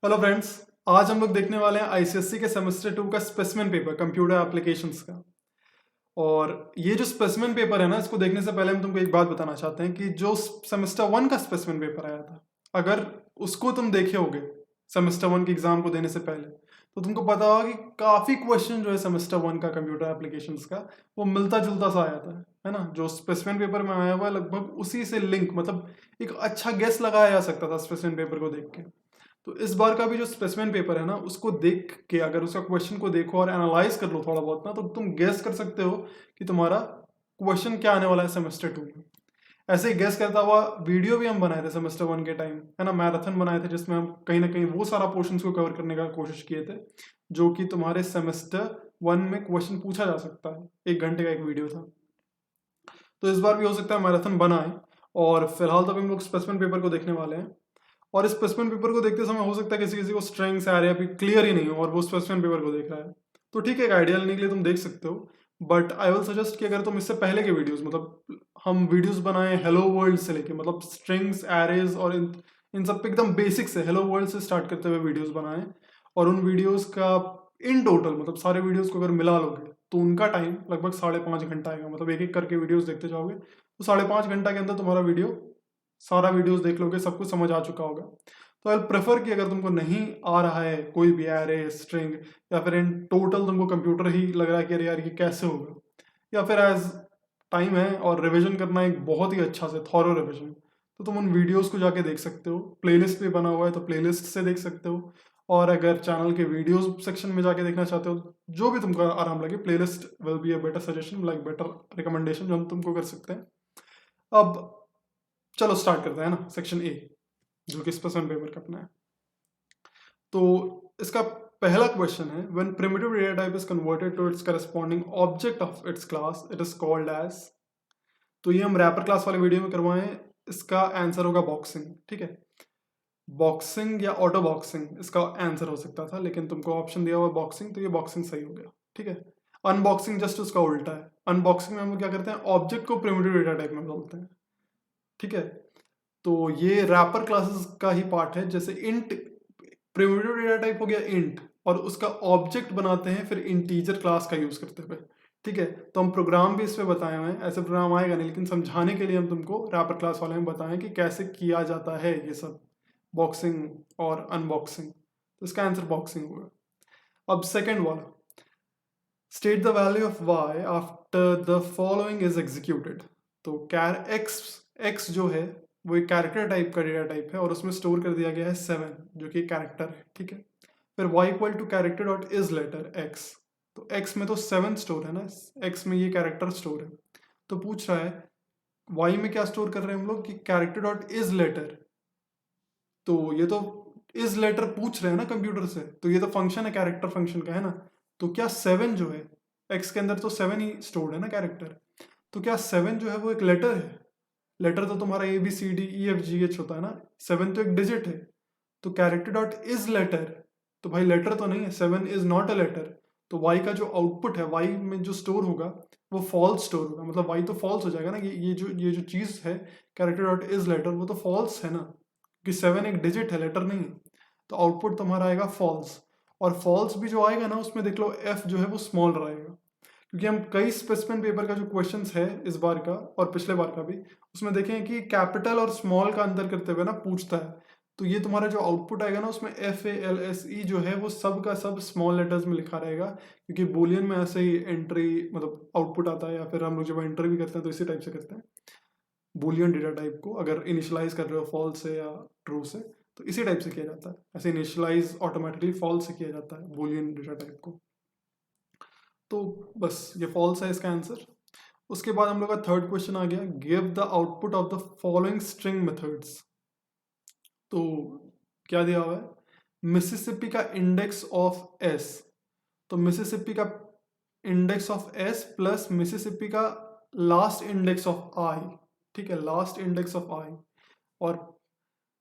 Hello friends. आज हम लोग देखने वाले हैं आईसीएससी के सेमेस्टर 2 का स्पेसिमेन पेपर कंप्यूटर एप्लीकेशंस का। और ये जो स्पेसिमेन पेपर है ना, इसको देखने से पहले हम तुमको एक बात बताना चाहते हैं कि जो सेमेस्टर 1 का स्पेसिमेन पेपर आया था, अगर उसको तुम देखे होगे सेमेस्टर 1 के एग्जाम को देने से पहले, तो तुमको पता होगा कि काफ़ी क्वेश्चन जो है सेमेस्टर 1 का कंप्यूटर एप्लीकेशंस का, वो मिलता जुलता सा आया था, है ना। जो स्पेसिमेन पेपर में आया हुआ है लगभग उसी से लिंक, मतलब एक अच्छा गेस लगाया जा सकता था स्पेसिमेन पेपर को देख के। तो इस बार का भी जो स्पेसिमेन पेपर है ना, उसको देख के अगर उसका क्वेश्चन को देखो और एनालाइज कर लो थोड़ा बहुत ना, तो तुम गेस कर सकते हो कि तुम्हारा क्वेश्चन क्या आने वाला है सेमेस्टर 2 में। ऐसे ही गेस करता हुआ वीडियो भी हम बनाए थे सेमेस्टर 1 के टाइम, है ना। मैराथन बनाए थे जिसमें हम कहीं ना कहीं वो सारा पोर्शन को कवर करने का कोशिश किए थे जो कि तुम्हारे सेमेस्टर 1 में क्वेश्चन पूछा जा सकता है। 1 घंटे का एक वीडियो था। तो इस बार भी हो सकता है मैराथन बनाए। और फिलहाल तो अभी हम लोग स्पेसिमेन पेपर को देखने वाले हैं। और इस स्पेसिमेन पेपर को देखते समय हो सकता है किसी किसी को स्ट्रिंग्स एरिया भी क्लियर ही नहीं हो और वो स्पेसिमेन पेपर को देख रहा है। तो ठीक है, एक आइडिया लेने के लिए तुम देख सकते हो। बट आई विल सजेस्ट कि अगर तुम इससे पहले के वीडियोस, मतलब हम वीडियोस बनाए हेलो वर्ल्ड से लेके, मतलब स्ट्रिंग्स एरेज और इन सब पे एकदम बेसिक से हेलो वर्ल्ड से स्टार्ट करते हुए वीडियोस बनाए। और उन वीडियोस का इन टोटल, मतलब सारे वीडियोस को अगर मिला लोगे तो उनका टाइम लगभग 5.5 घंटा आएगा। मतलब एक एक करके वीडियोस देखते जाओगे तो 5.5 घंटा के अंदर तुम्हारा वीडियो, सारा वीडियोस देख लोगे, सब कुछ समझ आ चुका होगा। तो आई प्रेफर कि अगर तुमको नहीं आ रहा है कोई भी एरे स्ट्रिंग, या फिर इन टोटल तुमको कंप्यूटर ही लग रहा है कि अरे यार ये कैसे होगा, या फिर एज टाइम है और रिवीजन करना एक बहुत ही अच्छा से थॉरो रिवीजन, तो तुम उन वीडियोस को जाके देख सकते हो। प्लेलिस्ट भी बना हुआ है तो प्लेलिस्ट से देख सकते हो। और अगर चैनल के वीडियोस सेक्शन में जाके देखना चाहते हो, जो भी तुमको आराम लगे, playlist will be a better suggestion, like better recommendation जो हम तुमको कर सकते हैं। अब चलो स्टार्ट करते हैं ना, सेक्शन ए, जो कि स्पेसिमेन पेपर का अपना है। तो इसका पहला क्वेश्चन है, when primitive data type is converted to its corresponding object of its class it is called as. तो ये हम रैपर क्लास वाले वीडियो में करवाए हैं। इसका आंसर होगा बॉक्सिंग। ठीक है, बॉक्सिंग या ऑटो बॉक्सिंग इसका आंसर हो सकता था, लेकिन तुमको ऑप्शन दिया हुआ बॉक्सिंग, तो ये बॉक्सिंग सही हो गया। ठीक है, अनबॉक्सिंग जस्ट उसका उल्टा है। अनबॉक्सिंग में हम लोग क्या करते हैं, ऑब्जेक्ट को प्रिमिटिव डेटा टाइप में बदलते हैं। ठीक है, तो ये रैपर क्लासेस का ही पार्ट है। जैसे इंट प्रिमिटिव डेटा टाइप हो गया इंट, और उसका ऑब्जेक्ट बनाते हैं फिर इंटीजर क्लास का यूज करते हुए। ठीक है, तो हम प्रोग्राम भी इसमें बताए हुए हैं, ऐसे प्रोग्राम आएगा नहीं, लेकिन समझाने के लिए हम तुमको रैपर क्लास वाले में बताएं कि कैसे किया जाता है ये सब, बॉक्सिंग और अनबॉक्सिंग। तो इसका आंसर बॉक्सिंग होगा। अब सेकेंड वाला, state the value of Y after the following is executed. तो कैर एक्स, एक्स जो है वो एक कैरेक्टर टाइप का डेटा टाइप है और उसमें स्टोर कर दिया गया है 7, जो कि कैरेक्टर है। ठीक है, फिर y equal to character dot is letter x। तो x में तो 7 स्टोर है ना, x में ये कैरेक्टर स्टोर है। तो पूछ रहा है y में क्या स्टोर कर रहे हैं हम लोग कि कैरेक्टर डॉट इज लेटर। तो ये तो इज लेटर पूछ रहे हैं ना कंप्यूटर से, तो ये तो फंक्शन है, कैरेक्टर फंक्शन का है ना। तो क्या 7 जो है, x के अंदर तो 7 ही स्टोर्ड है ना कैरेक्टर, तो क्या 7 जो है वो एक लेटर है। लेटर तो तुम्हारा ABCDEFGH होता है ना, 7 तो एक डिजिट है। तो कैरेक्टर डॉट इज लेटर, तो भाई लेटर तो नहीं है, 7 इज नॉट अ लेटर। तो y का जो आउटपुट है, y में जो स्टोर होगा वो फॉल्स स्टोर होगा, मतलब y तो फॉल्स हो जाएगा ना। ये जो चीज है कैरेक्टर डॉट इज लेटर, वो तो फॉल्स है ना, क्योंकि 7 एक डिजिट है, लेटर नहीं है। तो आउटपुट तुम्हारा आएगा फॉल्स। और फॉल्स भी जो आएगा ना, उसमें देख लो f जो है वो स्मॉल रहेगा, क्योंकि हम कई स्पेसिमेन पेपर का जो क्वेश्चंस है इस बार का और पिछले बार का भी, उसमें देखें कि कैपिटल और स्मॉल का अंतर करते हुए ना पूछता है। तो ये तुम्हारा जो आउटपुट आएगा ना, उसमें FALSE जो है वो सब का सब स्मॉल लेटर्स में लिखा रहेगा, क्योंकि बुलियन में ऐसे ही एंट्री, मतलब आउटपुट आता है, या फिर हम लोग जब एंट्री भी करते हैं तो इसी टाइप से करते हैं। बुलियन डेटा टाइप को अगर इनिशियलाइज कर रहे हो फॉल्स से या ट्रू से, तो इसी टाइप से किया जाता है। ऐसे इनिशियलाइज ऑटोमेटिकली फॉल्स से किया जाता है बुलियन डेटा टाइप को। तो बस ये फॉल्स है इसका आंसर। उसके बाद हम लोग का थर्ड क्वेश्चन आ गया, give the output of the following string methods. तो क्या दिया हुआ है, मिसिसिपी का इंडेक्स ऑफ एस। तो मिसिसिपी का index of S plus Mississippi का लास्ट इंडेक्स ऑफ आई। ठीक है, लास्ट इंडेक्स ऑफ आई। और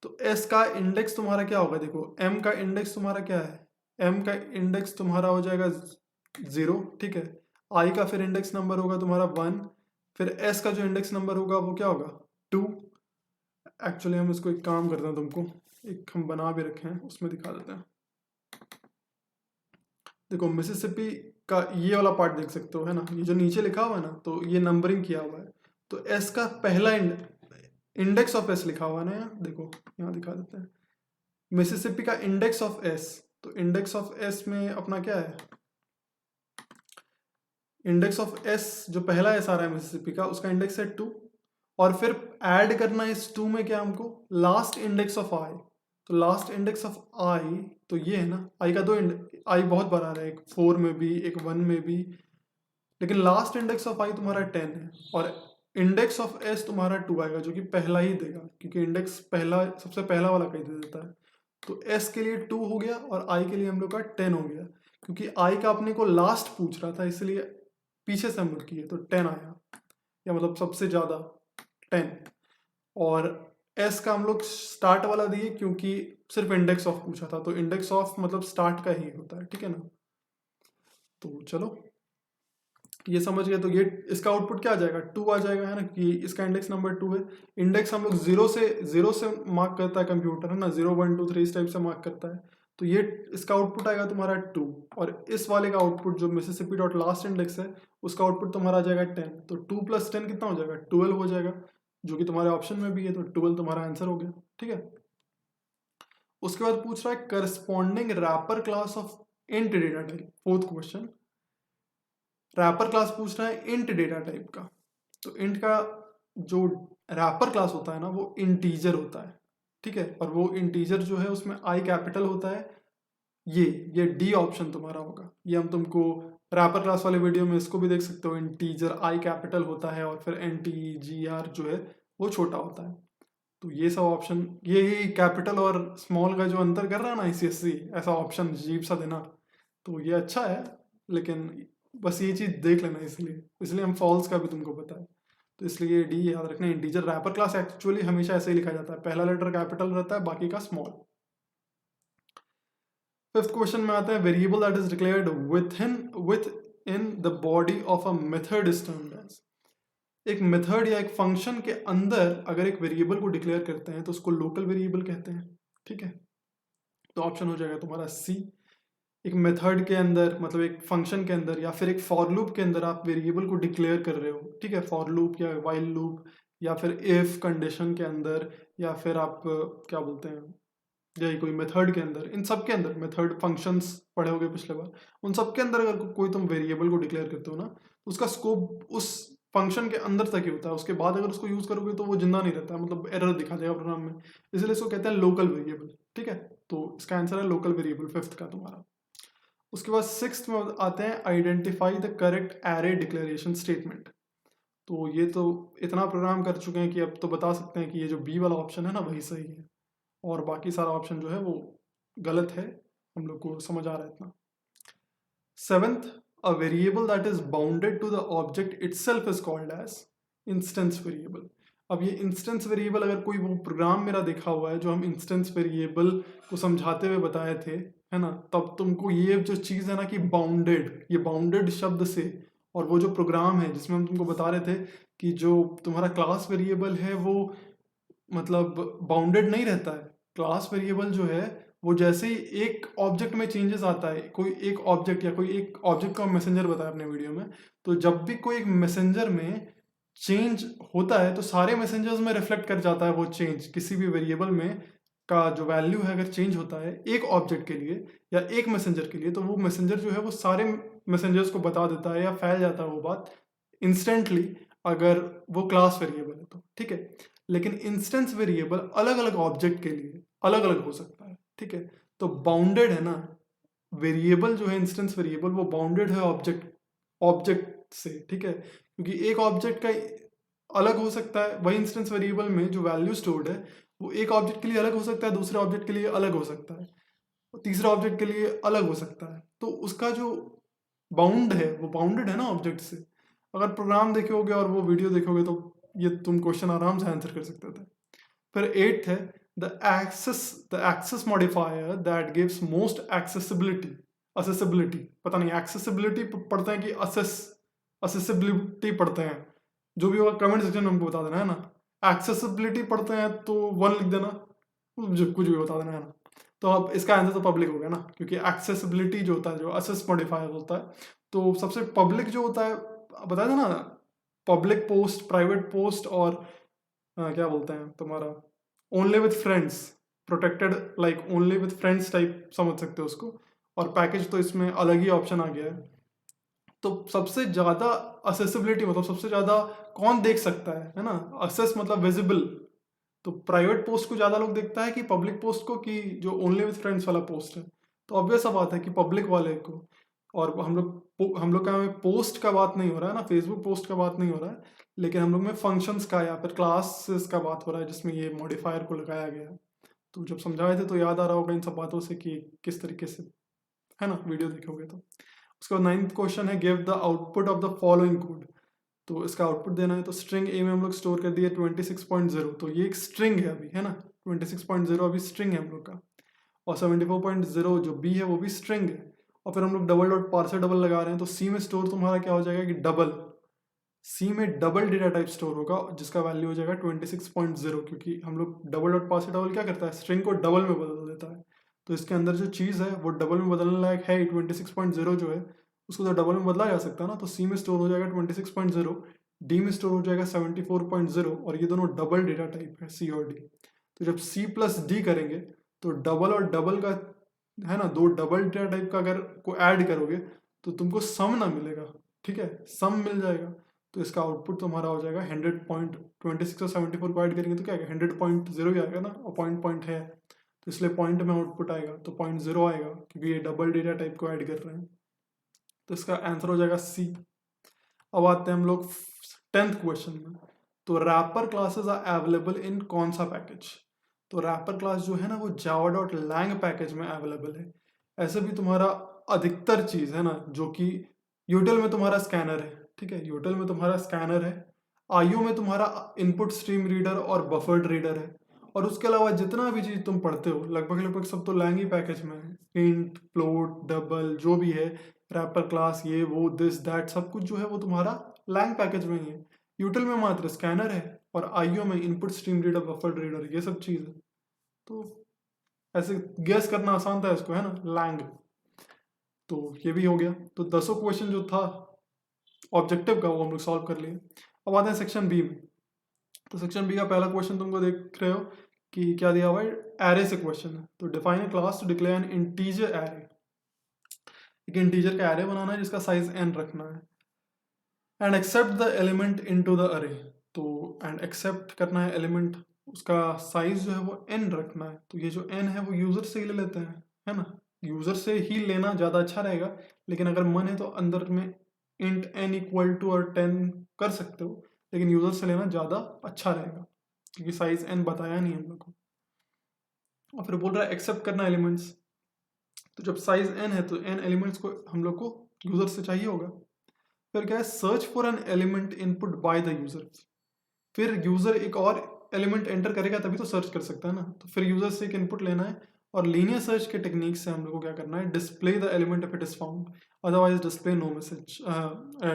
तो एस का इंडेक्स तुम्हारा क्या होगा, देखो एम का इंडेक्स तुम्हारा क्या है, एम का इंडेक्स तुम्हारा हो जाएगा 0। ठीक है, आई का फिर इंडेक्स नंबर होगा तुम्हारा 1, फिर एस का जो इंडेक्स नंबर होगा वो क्या होगा 2, एक्चुअली हम इसको एक काम करते हैं, तुमको एक हम बना भी रखे हैं, उसमें दिखा देते हैं। देखो मिसिसिपी का ये वाला पार्ट देख सकते हो, है ना, ये जो नीचे लिखा हुआ है ना, तो ये नंबरिंग किया हुआ है, तो एस का पहला इंडेक्स ऑफ एस लिखा हुआ है ना, यहाँ देखो, यहाँ दिखा देते हैं मिसिसिपी का इंडेक्स ऑफ एस। तो इंडेक्स ऑफ एस में अपना क्या है, इंडेक्स ऑफ एस जो पहला एस आ रहा है मिसिसिपी का, उसका इंडेक्स है 2, और फिर ऐड करना है इस 2 में क्या हमको, लास्ट इंडेक्स ऑफ आई। तो लास्ट इंडेक्स ऑफ आई, तो ये है ना, आई का दो आई बहुत बड़ा आ रहा है, एक 4 में भी एक 1 में भी, लेकिन लास्ट इंडेक्स ऑफ आई तुम्हारा 10 है, और इंडेक्स ऑफ एस तुम्हारा 2 आएगा, जो कि पहला ही देगा, क्योंकि इंडेक्स पहला सबसे पहला वाला कहीं दे देता है। तो एस के लिए 2 हो गया और आई के लिए हम लोग का 10 हो गया, क्योंकि आई का अपने को लास्ट पूछ रहा था, इसलिए पीछे से हम लोग किए तो 10 आया, या मतलब सबसे ज़्यादा 10। और एस का हम लोग स्टार्ट वाला दिए, क्योंकि सिर्फ इंडेक्स ऑफ पूछा था, तो इंडेक्स ऑफ मतलब स्टार्ट का ही होता है, ठीक है ना। तो चलो ये समझ गए, तो ये इसका आउटपुट क्या आ जाएगा, 2 आ जाएगा, है ना, कि इसका इंडेक्स नंबर 2 है। इंडेक्स हम लोग जीरो से मार्क करता है कंप्यूटर, है ना, 0 1 2 3 इस टाइप से मार्क करता है, तो ये इसका आउटपुट आएगा तुम्हारा 2, और इस वाले का आउटपुट जो मिसिसिपी डॉट लास्ट इंडेक्स है, उसका आउटपुट तुम्हारा आ जाएगा 10। तो 2 + 10 कितना हो जाएगा, 12 हो जाएगा, जो कि तुम्हारे ऑप्शन में भी है, तो 12 तुम्हारा आंसर हो गया, ठीक है। उसके बाद पूछ रहा है corresponding wrapper class of int data type, fourth question. Wrapper class पूछ रहा है इंट डेटा टाइप का, तो इंट का जो रैपर क्लास होता है ना, वो इंटीजर होता है, ठीक है, और वो इंटीजर जो है उसमें आई कैपिटल होता है, ये डी ऑप्शन तुम्हारा होगा, ये हम तुमको रैपर क्लास वाले वीडियो में इसको भी देख सकते हो, इंटीजर आई कैपिटल होता है और फिर NTGR जो है वो छोटा होता है। तो ये सब ऑप्शन, ये कैपिटल और स्मॉल का जो अंतर कर रहा है ना ICSE, ऐसा ऑप्शन अजीब सा देना, तो ये अच्छा है, लेकिन बस ये चीज़ देख लेना, इसलिए हम फॉल्स का भी तुमको बताए, तो इसलिए डी याद रखना। इंटीजर रैपर क्लास एक्चुअली हमेशा ऐसे ही लिखा जाता है, पहला लेटर कैपिटल रहता है, बाकी का स्मॉल। फिफ्थ क्वेश्चन में आता है variable that is declared within the body of a method is termed as. एक मेथड या एक फंक्शन के अंदर अगर एक वेरिएबल को डिक्लेयर करते हैं तो उसको लोकल वेरिएबल कहते हैं, ठीक है। तो ऑप्शन हो जाएगा तुम्हारा सी। एक मेथड के अंदर मतलब एक फंक्शन के अंदर या फिर एक फॉर लूप के अंदर आप वेरिएबल को डिक्लेयर कर रहे हो, ठीक है, फॉर लूप या वाइल लूप या फिर इफ कंडीशन के अंदर, या फिर आप क्या बोलते हैं, यही कोई मेथड के अंदर, इन सब के अंदर मेथड फंक्शंस पढ़े होगे पिछले बार, उन सब के अंदर अगर कोई तुम वेरिएबल को डिक्लेयर करते हो ना, तो उसका स्कोप उस फंक्शन के अंदर तक ही होता है, उसके बाद अगर उसको यूज करोगे तो वो जिंदा नहीं रहता, मतलब एरर दिखा देगा प्रोग्राम में, इसलिए इसको कहते हैं लोकल वेरिएबल, ठीक है। तो इसका आंसर है लोकल वेरिएबल, फिफ्थ का तुम्हारा। उसके बाद सिक्स्थ में आते हैं identify the correct array declaration statement. तो ये तो इतना प्रोग्राम कर चुके हैं कि अब तो बता सकते हैं कि ये जो बी वाला ऑप्शन है ना वही सही है, और बाकी सारा ऑप्शन जो है वो गलत है, हम लोग को समझ आ रहा है इतना। Seventh, a variable that is bounded to the object itself is called as instance variable. अब ये इंस्टेंस वेरिएबल, अगर कोई वो प्रोग्राम मेरा देखा हुआ है जो हम इंस्टेंस वेरिएबल को समझाते हुए बताए थे, है ना, तब तुमको ये जो चीज़ है ना कि बाउंडेड, ये बाउंडेड शब्द से, और वो जो प्रोग्राम है जिसमें हम तुमको बता रहे थे कि जो तुम्हारा क्लास वेरिएबल है वो मतलब बाउंडेड नहीं रहता है। क्लास वेरिएबल जो है वो जैसे ही एक ऑब्जेक्ट में चेंजेस आता है, कोई एक ऑब्जेक्ट या कोई एक ऑब्जेक्ट का मैसेंजर बताया अपने वीडियो में, तो जब भी कोई एक मैसेंजर में चेंज होता है तो सारे मैसेंजर्स में रिफ्लेक्ट कर जाता है वो चेंज, किसी भी वेरिएबल में का जो वैल्यू है अगर चेंज होता है एक ऑब्जेक्ट के लिए या एक मैसेंजर के लिए, तो वो मैसेंजर जो है वो सारे मैसेंजर्स को बता देता है या फैल जाता है वो बात इंस्टेंटली, अगर वो क्लास वेरिएबल है तो, ठीक है। लेकिन इंस्टेंस वेरिएबल अलग अलग ऑब्जेक्ट के लिए अलग अलग हो सकता है, ठीक है। तो बाउंडेड है ना वेरिएबल जो है, इंस्टेंस वेरिएबल वो बाउंडेड है ऑब्जेक्ट से, ठीक है, क्योंकि एक ऑब्जेक्ट का अलग हो सकता है, वही इंस्टेंस वेरिएबल में जो वैल्यू स्टोर्ड है वो एक ऑब्जेक्ट के लिए अलग हो सकता है, दूसरे ऑब्जेक्ट के लिए अलग हो सकता है, तीसरे ऑब्जेक्ट के लिए अलग हो सकता है। तो उसका जो बाउंड है वो बाउंडेड है ना ऑब्जेक्ट से। अगर प्रोग्राम देखोगे और वो वीडियो देखोगे तो ये तुम क्वेश्चन आराम से आंसर कर सकते थे। फिर एट्थ है the access modifier that gives most accessibility, पता नहीं एक्सेसिबिलिटी पढ़ते हैं कि असेसिबिलिटी पढ़ते हैं, जो भी होगा कमेंट सेक्शन में हमको बता देना, है ना। एक्सेसिबिलिटी पढ़ते हैं तो 1 लिख देना, जो कुछ भी बता देना, है ना। तो अब इसका आंसर तो पब्लिक हो गया ना, क्योंकि एक्सेसिबिलिटी जो होता है, जो असेस मॉडिफायर होता है, तो सबसे पब्लिक जो होता है, बताया था ना, पब्लिक पोस्ट, प्राइवेट पोस्ट, और क्या बोलते हैं तुम्हारा, only with friends, protected like only with friends type समझ सकते हो उसको। और पैकेज तो इसमें अलग ही ऑप्शन आ गया है। तो सबसे ज्यादा असेसिबिलिटी मतलब सबसे ज्यादा कौन देख सकता है ना, असेस मतलब विजिबल, तो प्राइवेट पोस्ट को ज्यादा लोग देखता है कि पब्लिक पोस्ट को, कि जो ओनली विथ फ्रेंड्स वाला पोस्ट है। तो ऑब्वियस सा बात है कि पब्लिक वाले को। और हम लोग का में पोस्ट का बात नहीं हो रहा है ना, फेसबुक पोस्ट का बात नहीं हो रहा है, लेकिन हम लोग में फंक्शंस का या फिर क्लासेस का बात हो रहा है, जिसमें ये मॉडिफायर को लगाया गया है। तो जब समझाए थे तो याद आ रहा होगा इन सब बातों से कि किस तरीके से, है ना, वीडियो देखोगे तो। उसके बाद 9th क्वेश्चन है, give the output of the following code. तो इसका आउटपुट देना है। तो स्ट्रिंग ए में हम लोग स्टोर कर दिए 26.0, तो ये एक स्ट्रिंग है अभी, है ना, 26.0 अभी स्ट्रिंग है हम लोग का। और 74.0 जो बी है वो भी स्ट्रिंग है। और फिर हम लोग डबल डॉट पार्सर डबल लगा रहे हैं, तो सी में स्टोर तुम्हारा क्या हो जाएगा कि डबल, सी में डबल डेटा टाइप स्टोर होगा, जिसका वैल्यू हो जाएगा 26.0, क्योंकि हम लोग डबल डॉट पार्सर डबल क्या करता है, स्ट्रिंग को डबल में बदल देता है। तो इसके अंदर जो चीज़ है वो डबल में बदलने लायक है, 26.0 जो है उसको तो डबल में बदला जा सकता है ना। तो सी में स्टोर हो जाएगा 26.0, डी में स्टोर हो जाएगा 74.0, और ये दोनों डबल डेटा टाइप है, सी और डी। तो जब सी प्लस डी करेंगे तो डबल और डबल का, है ना, दो डबल डेटा टाइप का अगर को ऐड करोगे तो तुमको सम ना मिलेगा, ठीक है, सम मिल जाएगा। तो इसका आउटपुट तुम्हारा हो जाएगा 100.26 और 74 को ऐड करेंगे तो क्या आएगा, 100.0 ही आएगा ना, और पॉइंट पॉइंट है तो इसलिए पॉइंट में आउटपुट आएगा, तो 0.0 आएगा, क्योंकि ये डबल डेटा टाइप को ऐड कर रहे हैं। तो इसका आंसर हो जाएगा सी। अब आते हैं हम लोग 10th क्वेश्चन में। तो wrapper classes are available in कौन सा पैकेज। तो रैपर क्लास जो है ना वो java.lang पैकेज में अवेलेबल है। ऐसे भी तुम्हारा अधिकतर चीज़ है ना, जो कि यूटिल में तुम्हारा स्कैनर है, ठीक है, यूटिल में तुम्हारा स्कैनर है, आईओ में तुम्हारा इनपुट स्ट्रीम रीडर और बफर्ड रीडर है, और उसके अलावा जितना भी चीज़ तुम पढ़ते हो लगभग लगभग सब तो लैंग ही पैकेज में है। इंट, फ्लोट, डबल जो भी है, रैपर क्लास, ये वो, दिस दैट, सब कुछ जो है वो तुम्हारा लैंग पैकेज में ही है। यूटिल में मात्र स्कैनर है, और आईओ में input stream reader, buffered reader, ये सब चीज़ है। तो ऐसे गेस करना आसान था इसको, है ना, लैंग। तो ये भी हो गया। तो 10 क्वेश्चन जो था ऑब्जेक्टिव का वो हम लोग सॉल्व कर लिए। अब आते हैं सेक्शन बी में। तो सेक्शन बी का पहला क्वेश्चन तुमको देख रहे हो कि क्या दिया हुआ है, एरे से क्वेश्चन है। तो define a class to declare an integer array. एक इंटीजर का एरे बनाना है जिसका साइज n रखना है, and accept the element into the array. तो एंड एक्सेप्ट करना है एलिमेंट, उसका साइज जो है वो n रखना है। तो ये जो n है वो यूजर से ही ले लेते हैं, है ना, यूजर से ही लेना ज़्यादा अच्छा रहेगा, लेकिन अगर मन है तो अंदर में इंट n इक्वल टू और 10 कर सकते हो, लेकिन यूजर से लेना ज़्यादा अच्छा रहेगा, क्योंकि साइज n बताया नहीं हम लोग को। और फिर बोल रहा है एक्सेप्ट करना एलिमेंट्स। तो जब साइज n है तो n एलिमेंट्स को हम लोग को यूजर से चाहिए होगा। फिर क्या है, search for an element input by the user. फिर यूजर एक और एलिमेंट एंटर करेगा तभी तो सर्च कर सकता है ना, तो फिर यूजर से एक इनपुट लेना है, और लीनियर सर्च के टेक्निक से हम लोग को क्या करना है, display the element if it is found, otherwise display no message,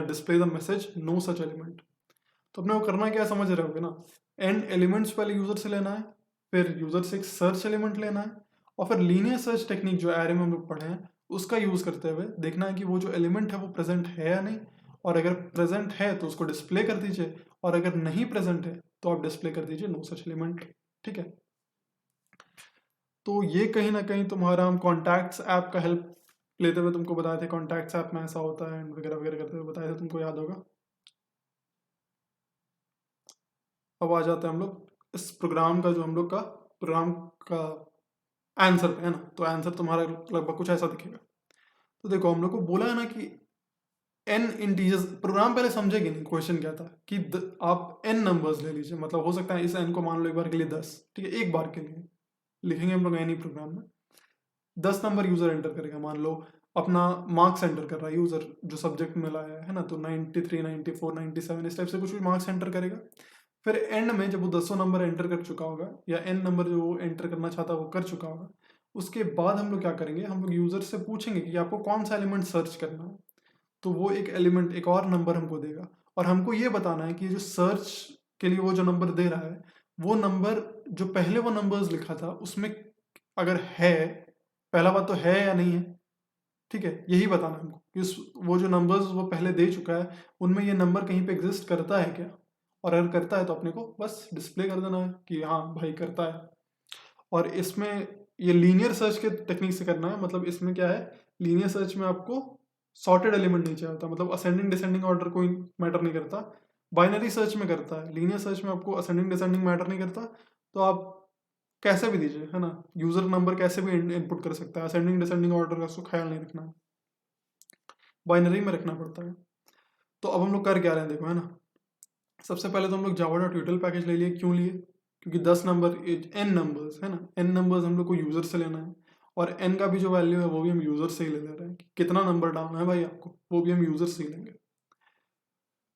display the message no such element. तो अपने को करना क्या है समझ रहे होगे ना, एंड एलिमेंट्स पहले यूजर से लेना है, फिर यूजर से एक सर्च एलिमेंट लेना है, और फिर लीनियर सर्च टेक्निक जो एरे में हम लोग पढ़े हैं उसका यूज करते हुए देखना है कि वो जो एलिमेंट है वो प्रेजेंट है या नहीं, और अगर प्रेजेंट है तो उसको डिस्प्ले कर दीजिए, और अगर नहीं प्रेजेंट है तो आप डिस्प्ले कर दीजिए नो सच एलिमेंट, ठीक है। तो ये कहीं ना कहीं तुम्हारा हम कॉन्टैक्ट्स ऐप का हेल्प लेते हुए तुमको बताए थे, कॉन्टैक्ट्स ऐप में ऐसा होता है वगैरह वगैरह करते हुए बताए थे, तुमको याद होगा। अब आ जाते हैं हम लोग इस प्रोग्राम का, जो हम लोग का प्रोग्राम का आंसर है ना। तो आंसर तुम्हारा लगभग कुछ ऐसा दिखेगा। तो देखो हम लोग को बोला है ना कि n इंटीजर्स, प्रोग्राम पहले समझेगी नहीं क्वेश्चन क्या था कि आप n नंबर्स ले लीजिए, मतलब हो सकता है इस n को मान लो एक बार के लिए 10, ठीक है, एक बार के लिए लिखेंगे हम लोग एनी प्रोग्राम में। 10 नंबर यूजर एंटर करेगा, मान लो अपना मार्क्स एंटर कर रहा है यूजर जो सब्जेक्ट में लाया है ना, तो 93, 94, 97 इस टाइप से कुछ भी मार्क्स एंटर करेगा। फिर एंड में जब वो 10 नंबर एंटर कर चुका होगा, या n नंबर जो वो एंटर करना चाहता है वो कर चुका होगा, उसके बाद हम लोग क्या करेंगे, हम लोग यूजर से पूछेंगे कि आपको कौन सा एलिमेंट सर्च करना है। तो वो एक एलिमेंट, एक और नंबर हमको देगा, और हमको ये बताना है कि जो सर्च के लिए वो जो नंबर दे रहा है, वो नंबर जो पहले वो नंबर्स लिखा था उसमें अगर है, पहला बात तो है या नहीं है, ठीक है, यही बताना हमको कि वो जो नंबर्स वो पहले दे चुका है उनमें ये नंबर कहीं पे एग्जिस्ट करता है क्या, और अगर करता है तो अपने को बस डिस्प्ले कर देना है कि हाँ भाई करता है। और इसमें ये लीनियर सर्च के टेक्निक से करना है। मतलब इसमें क्या है, लीनियर सर्च में आपको सॉर्टेड एलिमेंट नहीं चाहिए होता, मतलब असेंडिंग डिसेंडिंग ऑर्डर कोई मैटर नहीं करता। बाइनरी सर्च में करता है, लीनियर सर्च में आपको असेंडिंग डिसेंडिंग मैटर नहीं करता। तो आप कैसे भी दीजिए, है ना, यूजर नंबर कैसे भी इनपुट कर सकता है, असेंडिंग डिसेंडिंग ऑर्डर का उसको ख्याल नहीं रखना है, बाइनरी में रखना पड़ता है। तो अब हम लोग कर क्या रहे हैं देखो, है ना, सबसे पहले तो हम लोग जावा डॉट यूटिल पैकेज ले लिए। क्यों लिए, क्योंकि 10 नंबर एन नंबर्स है ना, एन नंबर्स हम लोग को यूजर से लेना है, और एन का भी जो वैल्यू है वो भी हम यूजर से ही ले रहे हैं कि कितना नंबर डालना है भाई आपको, वो भी हम यूजर से ही लेंगे।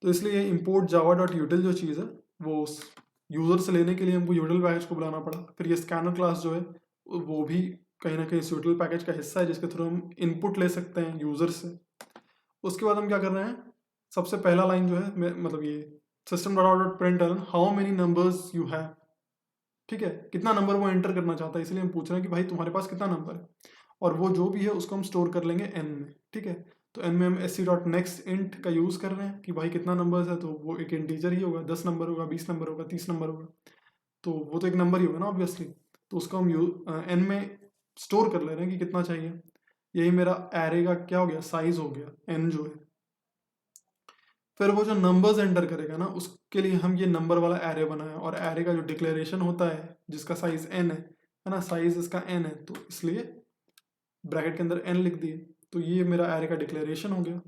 तो इसलिए इम्पोर्ट जावा डॉट यूटिल जो चीज़ है वो उस यूजर से लेने के लिए हमको यूटिल पैकेज को बुलाना पड़ा। फिर ये स्कैनर क्लास जो है वो भी कहीं ना कहीं इस यूटिल पैकेज का हिस्सा है, जिसके थ्रू हम इनपुट ले सकते हैं यूजर से। उसके बाद हम क्या कर रहे हैं, सबसे पहला लाइन जो है मतलब ये system dot print how many numbers you have, ठीक है, कितना नंबर वो एंटर करना चाहता है, इसलिए हम पूछ रहे हैं कि भाई तुम्हारे पास कितना नंबर है, और वो जो भी है उसको हम स्टोर कर लेंगे एन में, ठीक है। तो एन में हम S C dot next int का यूज़ कर रहे हैं कि भाई कितना नंबर्स है, तो वो एक इंटीजर ही होगा, 10 नंबर होगा, 20 नंबर होगा, 30 नंबर होगा, तो वो तो एक नंबर ही होगा ना ऑब्वियसली। तो उसको हम एन में स्टोर कर ले रहे हैं कि कितना चाहिए। यही मेरा एरे का क्या हो गया, साइज हो गया एन जो है। फिर वो जो नंबर्स एंटर करेगा ना, उसके लिए हम ये नंबर वाला एरे बनाए, और एरे का जो डिक्लेरेशन होता है जिसका साइज एन है ना, साइज इसका एन है, तो इसलिए ब्रैकेट के अंदर एन लिख दिए। तो ये मेरा एरे का डिक्लेरेशन हो गया।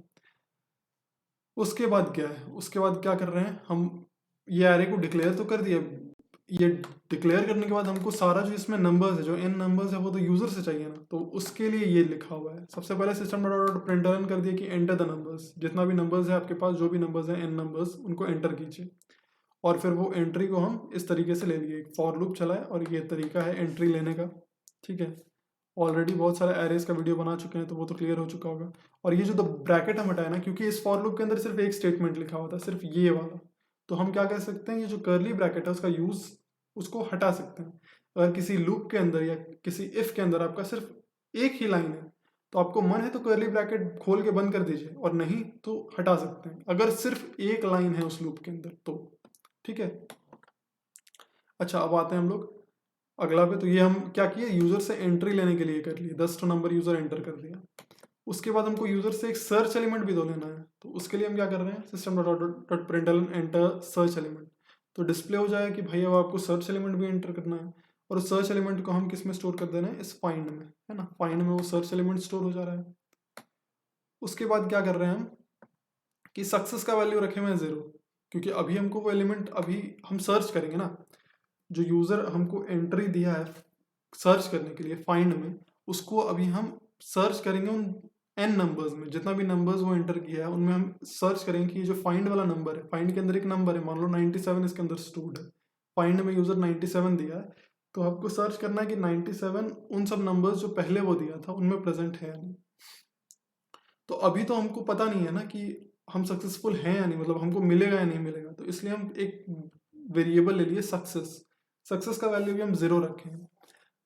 उसके बाद क्या है, उसके बाद क्या कर रहे हैं हम, ये एरे को डिक्लेयर तो कर दिया। ये डिक्लेयर करने के बाद हमको सारा जो इसमें नंबर्स है, जो एन नंबर्स है, वो तो यूजर से चाहिए ना, तो उसके लिए ये लिखा हुआ है। सबसे पहले सिस्टम डॉट प्रिंटलन कर दिया कि एंटर द नंबर्स, जितना भी नंबर्स है आपके पास, जो भी नंबर्स हैं एन नंबर्स, उनको एंटर कीजिए। और फिर वो एंट्री को हम इस तरीके से ले लिए, फॉर लूप चलाए, और ये तरीका है एंट्री लेने का, ठीक है। ऑलरेडी बहुत सारे एरेज का वीडियो बना चुके हैं, तो वो तो क्लियर हो चुका होगा। और ये जो द ब्रैकेट हम हटाए ना, क्योंकि इस फॉर लूप के अंदर सिर्फ एक स्टेटमेंट लिखा हुआ था, सिर्फ ये वाला, तो हम क्या कर सकते हैं, ये जो कर्ली ब्रैकेट है उसका यूज, उसको हटा सकते हैं। अगर किसी लूप के अंदर या किसी इफ के अंदर आपका सिर्फ एक ही लाइन है, तो आपको मन है तो कर्ली ब्रैकेट खोल के बंद कर दीजिए, और नहीं तो हटा सकते हैं, अगर सिर्फ एक लाइन है उस लूप के अंदर तो, ठीक है। अच्छा, अब आते हैं हम लोग अगला पे। तो ये हम क्या किए, यूजर से एंट्री लेने के लिए कर लिए, 10 तो नंबर यूजर एंटर कर दिया। उसके बाद हमको यूजर से एक सर्च एलिमेंट भी तो लेना है, तो उसके लिए हम क्या कर रहे हैं, system dot println enter search element. तो डिस्प्ले हो जाएगा कि भाई अब आपको सर्च एलिमेंट भी एंटर करना है, और उस सर्च एलिमेंट को हम किस में स्टोर कर देना है, इस फाइंड में, है ना, फाइंड में वो सर्च एलिमेंट स्टोर हो जा रहा है। उसके बाद क्या कर रहे हैं हम कि सक्सेस का वैल्यू रखे हुए हैं 0, क्योंकि अभी हमको वो एलिमेंट अभी हम सर्च करेंगे ना, जो यूजर हमको एंट्री दिया है सर्च करने के लिए फाइंड में, उसको अभी हम सर्च करेंगे उन एन नंबर्स में, जितना भी नंबर्स वो एंटर किया है उनमें हम सर्च करेंगे कि ये जो फाइंड वाला नंबर है, फाइंड के अंदर एक नंबर है, मान लो 97 इसके अंदर स्टोर्ड है, फाइंड में यूजर 97 दिया है, तो आपको सर्च करना है कि 97 उन सब नंबर्स जो पहले वो दिया था उनमें प्रेजेंट है या नहीं। तो अभी तो हमको पता नहीं है ना कि हम सक्सेसफुल हैं या नहीं, मतलब हमको मिलेगा या नहीं मिलेगा, तो इसलिए हम एक वेरिएबल ले लिए सक्सेस। सक्सेस का वैल्यू भी हम 0 रखे हैं,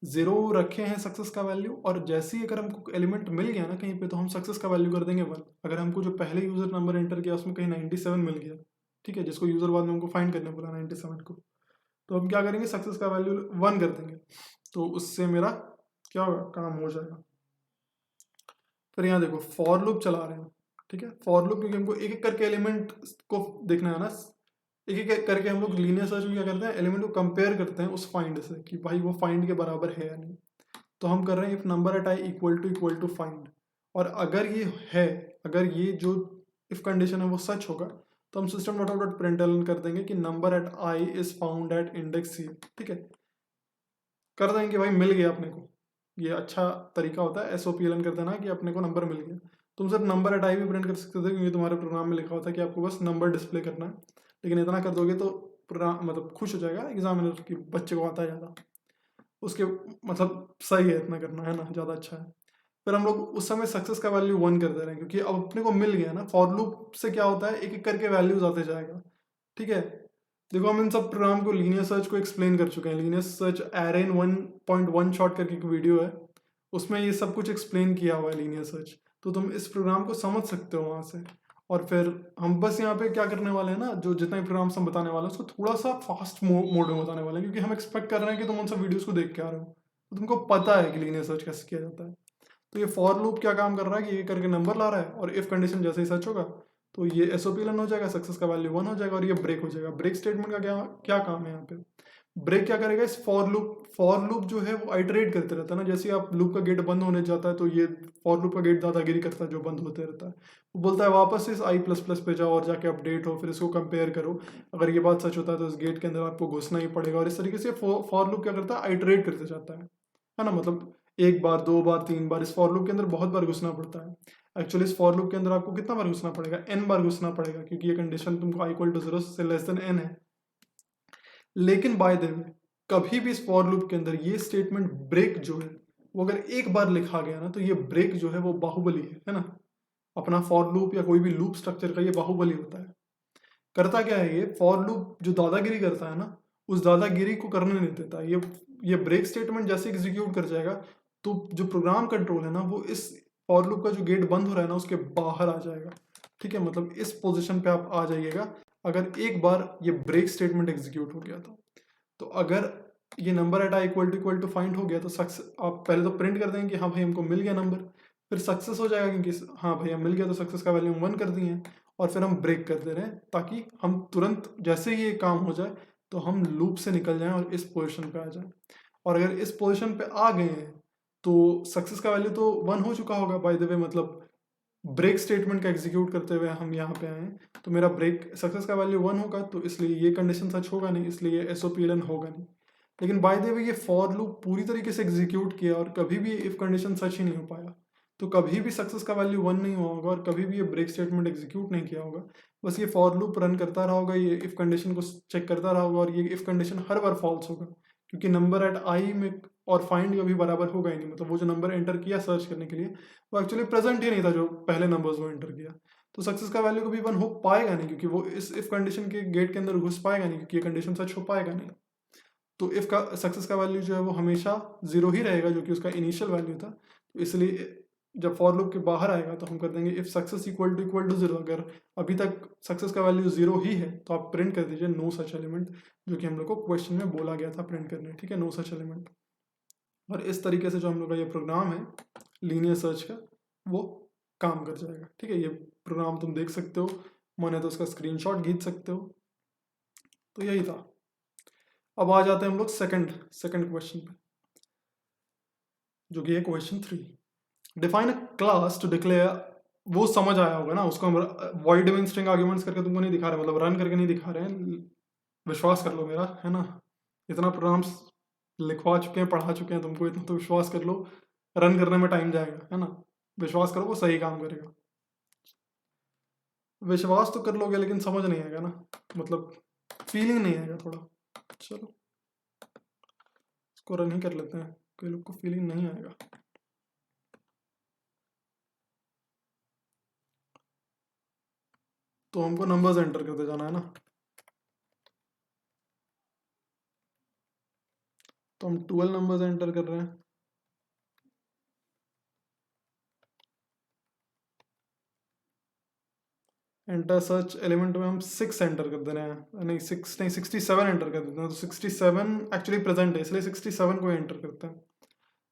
0 रखे हैं सक्सेस का वैल्यू। और जैसे ही अगर हमको एलिमेंट मिल गया ना कहीं पे, तो हम सक्सेस का वैल्यू कर देंगे 1। अगर हमको जो पहले यूजर नंबर एंटर किया उसमें कहीं 97 मिल गया, ठीक है, जिसको यूजर बाद में हमको फाइंड करने बोला 97 को, तो हम क्या करेंगे, सक्सेस का वैल्यू 1 कर देंगे, तो उससे मेरा क्या होगा, काम हो जाएगा। फिर यहाँ देखो फॉर लूप चला रहे हैं, ठीक है, फॉर लूप, क्योंकि हमको एक एक करके एलिमेंट को देखना है ना, एक एक करके हम लोग लीनियर सर्च में क्या करते हैं, एलिमेंट को कंपेयर करते हैं उस फाइंड से कि भाई वो फाइंड के बराबर है या नहीं। तो हम कर रहे हैं if number at I equal to find, और अगर ये है, अगर ये जो इफ कंडीशन है वो सच होगा, तो हम सिस्टम डॉट प्रिंटलन कर देंगे कि number at I is found at index C, ठीक है, कर देंगे कि भाई मिल गया अपने को। ये अच्छा तरीका होता है SOPLN कर देना कि अपने को नंबर मिल गया। तुम सिर्फ नंबर एट आई भी प्रिंट कर सकते थे, क्योंकि तुम्हारे प्रोग्राम में लिखा होता है कि आपको बस नंबर डिस्प्ले करना है, लेकिन इतना कर दोगे तो प्रोग्राम मतलब खुश हो जाएगा एग्जामिनर कि बच्चे को आता है ज़्यादा, उसके मतलब सही है इतना करना, है ना, ज़्यादा अच्छा है। फिर हम लोग उस समय सक्सेस का वैल्यू 1 कर दे रहे हैं, क्योंकि अब अपने को मिल गया ना। फॉर लूप से क्या होता है, एक एक करके वैल्यूज आते जाएगा, ठीक है। देखो हम इन सब प्रोग्राम को लीनियर सर्च को एक्सप्लेन कर चुके हैं। लीनियर सर्च एरे इन 1.1 शॉर्ट करके एक वीडियो है, उसमें ये सब कुछ एक्सप्लेन किया हुआ है लीनियर सर्च, तो तुम इस प्रोग्राम को समझ सकते हो वहाँ से। और फिर हम बस यहाँ पे क्या करने वाले हैं ना, जो जितना भी प्रोग्राम्स हम बताने वाले हैं उसको थोड़ा सा फास्ट मोड में बताने वाले हैं, क्योंकि हम एक्सपेक्ट कर रहे हैं कि तुम उन सब वीडियोस को देख के आ रहे हो, तो तुमको पता है कि लीनियर सर्च कैसे किया जाता है। तो ये फॉर लूप क्या काम कर रहा है कि ये करके नंबर ला रहा है, और इफ कंडीशन जैसे ही सच होगा तो ये एसओपी रन हो जाएगा, सक्सेस का वैल्यू 1 हो जाएगा और ये ब्रेक हो जाएगा। ब्रेक स्टेटमेंट का क्या क्या काम है यहाँ पे? ब्रेक क्या करेगा, इस फॉर लूप जो है वो आइटरेट करते रहता है ना, जैसे आप लूप का गेट बंद होने जाता है तो ये फॉर लूप का गेट दादागिरी करता है जो बंद होते रहता है। वो बोलता है वापस इस आई प्लस प्लस पे जाओ और जाके अपडेट हो, फिर इसको कंपेयर करो, अगर ये बात सच होता है तो इस गेट के अंदर आपको घुसना ही पड़ेगा। और इस तरीके से फॉर लूप क्या करता है, आइटरेट करते जाता है ना, मतलब एक बार, दो बार, तीन बार, इस फॉर लूप के अंदर बहुत बार घुसना पड़ता है। एक्चुअली इस फॉर लूप के अंदर आपको कितना बार घुसना पड़ेगा, n बार घुसना पड़ेगा, क्योंकि ये कंडीशन तुमको i इक्वल टू 0 से लेस देन n है। लेकिन बाय द वे कभी भी इस फॉर लूप के अंदर ये स्टेटमेंट ब्रेक जो है वो अगर एक बार लिखा गया ना, तो ये ब्रेक जो है वो बाहुबली है ना। अपना फॉर लूप या कोई भी लूप स्ट्रक्चर का ये बाहुबली होता है। करता क्या है, ये फॉर लूप जो दादागिरी करता है ना, उस दादागिरी को करने नहीं देता। ये ब्रेक स्टेटमेंट जैसे एग्जीक्यूट कर जाएगा तो जो प्रोग्राम कंट्रोल है ना वो इस फॉर लूप का जो गेट बंद हो रहा है ना उसके बाहर आ जाएगा। ठीक है, मतलब इस पोजीशन पे आप आ जाइएगा अगर एक बार ये ब्रेक स्टेटमेंट एग्जीक्यूट हो गया तो अगर ये number at I equal to find हो गया तो सक्सेस, आप पहले तो प्रिंट कर देंगे कि हाँ भाई हमको मिल गया नंबर, फिर सक्सेस हो जाएगा क्योंकि हाँ भाई हम मिल गया, तो सक्सेस का वैल्यू 1 कर दिए हैं, और फिर हम ब्रेक कर दे रहे हैं ताकि हम तुरंत जैसे ही ये काम हो जाए तो हम लूप से निकल जाएं और इस पोजीशन पे आ जाएं। और अगर इस पोजीशन पे आ गए हैं तो सक्सेस का वैल्यू तो 1 हो चुका होगा बाय द वे, मतलब ब्रेक स्टेटमेंट का एग्जीक्यूट करते हुए हम यहाँ पे आए तो मेरा ब्रेक सक्सेस का वैल्यू 1 होगा, तो इसलिए ये कंडीशन सच होगा नहीं, इसलिए ये एसओपीएलएन होगा नहीं। लेकिन बाय द वे ये फॉर लूप पूरी तरीके से एग्जीक्यूट किया और कभी भी इफ कंडीशन सच ही नहीं हो पाया, तो कभी भी सक्सेस का वैल्यू 1 नहीं हुआ होगा और कभी भी ये ब्रेक स्टेटमेंट एग्जीक्यूट नहीं किया होगा। बस ये फॉर लूप रन करता रहा होगा, ये इफ कंडीशन को चेक करता रहा होगा, और ये इफ कंडीशन हर बार फॉल्स होगा, क्योंकि नंबर एट आई में और फाइंड कभी बराबर होगा ही नहीं। मतलब वो जो नंबर एंटर किया सर्च करने के लिए वो एक्चुअली प्रेजेंट ही नहीं था जो पहले नंबर्स वो एंटर किया, तो सक्सेस का वैल्यू कभी 1 हो पाएगा नहीं, क्योंकि वो इस इफ कंडीशन के गेट के अंदर घुस पाएगा नहीं, क्योंकि ये कंडीशन सच हो पाएगा नहीं। तो इफ का सक्सेस का वैल्यू जो है वो हमेशा 0 ही रहेगा, जो कि उसका इनिशियल वैल्यू था। तो इसलिए जब फॉर लूप के बाहर आएगा तो हम कर देंगे इफ सक्सेस इक्वल टू 0। अगर अभी तक सक्सेस का वैल्यू 0 ही है तो आप प्रिंट कर दीजिए नो सच एलिमेंट, जो कि हम लोग को क्वेश्चन में बोला गया था प्रिंट करने। ठीक है, नो सच एलिमेंट। और इस तरीके से जो हम लोग का ये प्रोग्राम है लीनियर सर्च का वो काम कर जाएगा। ठीक है, ये प्रोग्राम तुम देख सकते हो, मैंने तो उसका स्क्रीनशॉट खींच सकते हो। तो यही था। अब आ जाते हैं हम लोग सेकंड क्वेश्चन पे, जो कि है question 3। Define a class to declare, वो समझ आया होगा ना, उसको हम वॉइड में स्ट्रिंग आर्गुमेंट्स करके तुमको नहीं दिखा रहे, मतलब रन करके नहीं दिखा रहे हैं, विश्वास कर लो मेरा, है ना। इतना प्रोग्राम्स लिखवा चुके हैं, पढ़ा चुके हैं तुमको, इतना तो विश्वास कर लो, रन करने में टाइम जाएगा, है ना। विश्वास करो वो सही काम करेगा। विश्वास तो कर लोगे लेकिन समझ नहीं आएगा ना, मतलब फीलिंग नहीं आएगा थोड़ा। चलो इसको रन ही कर लेते हैं, कई लोग को फीलिंग नहीं आएगा। तो हमको नंबर्स एंटर करते जाना है ना, तो हम 12 नंबर्स एंटर कर रहे हैं। एंटर सर्च एलिमेंट में हम 6 एंटर कर दे रहे हैं, नहीं 6 नहीं 67 एंटर कर देते हैं, तो 67 एक्चुअली प्रेजेंट है इसलिए 67 को एंटर करते हैं।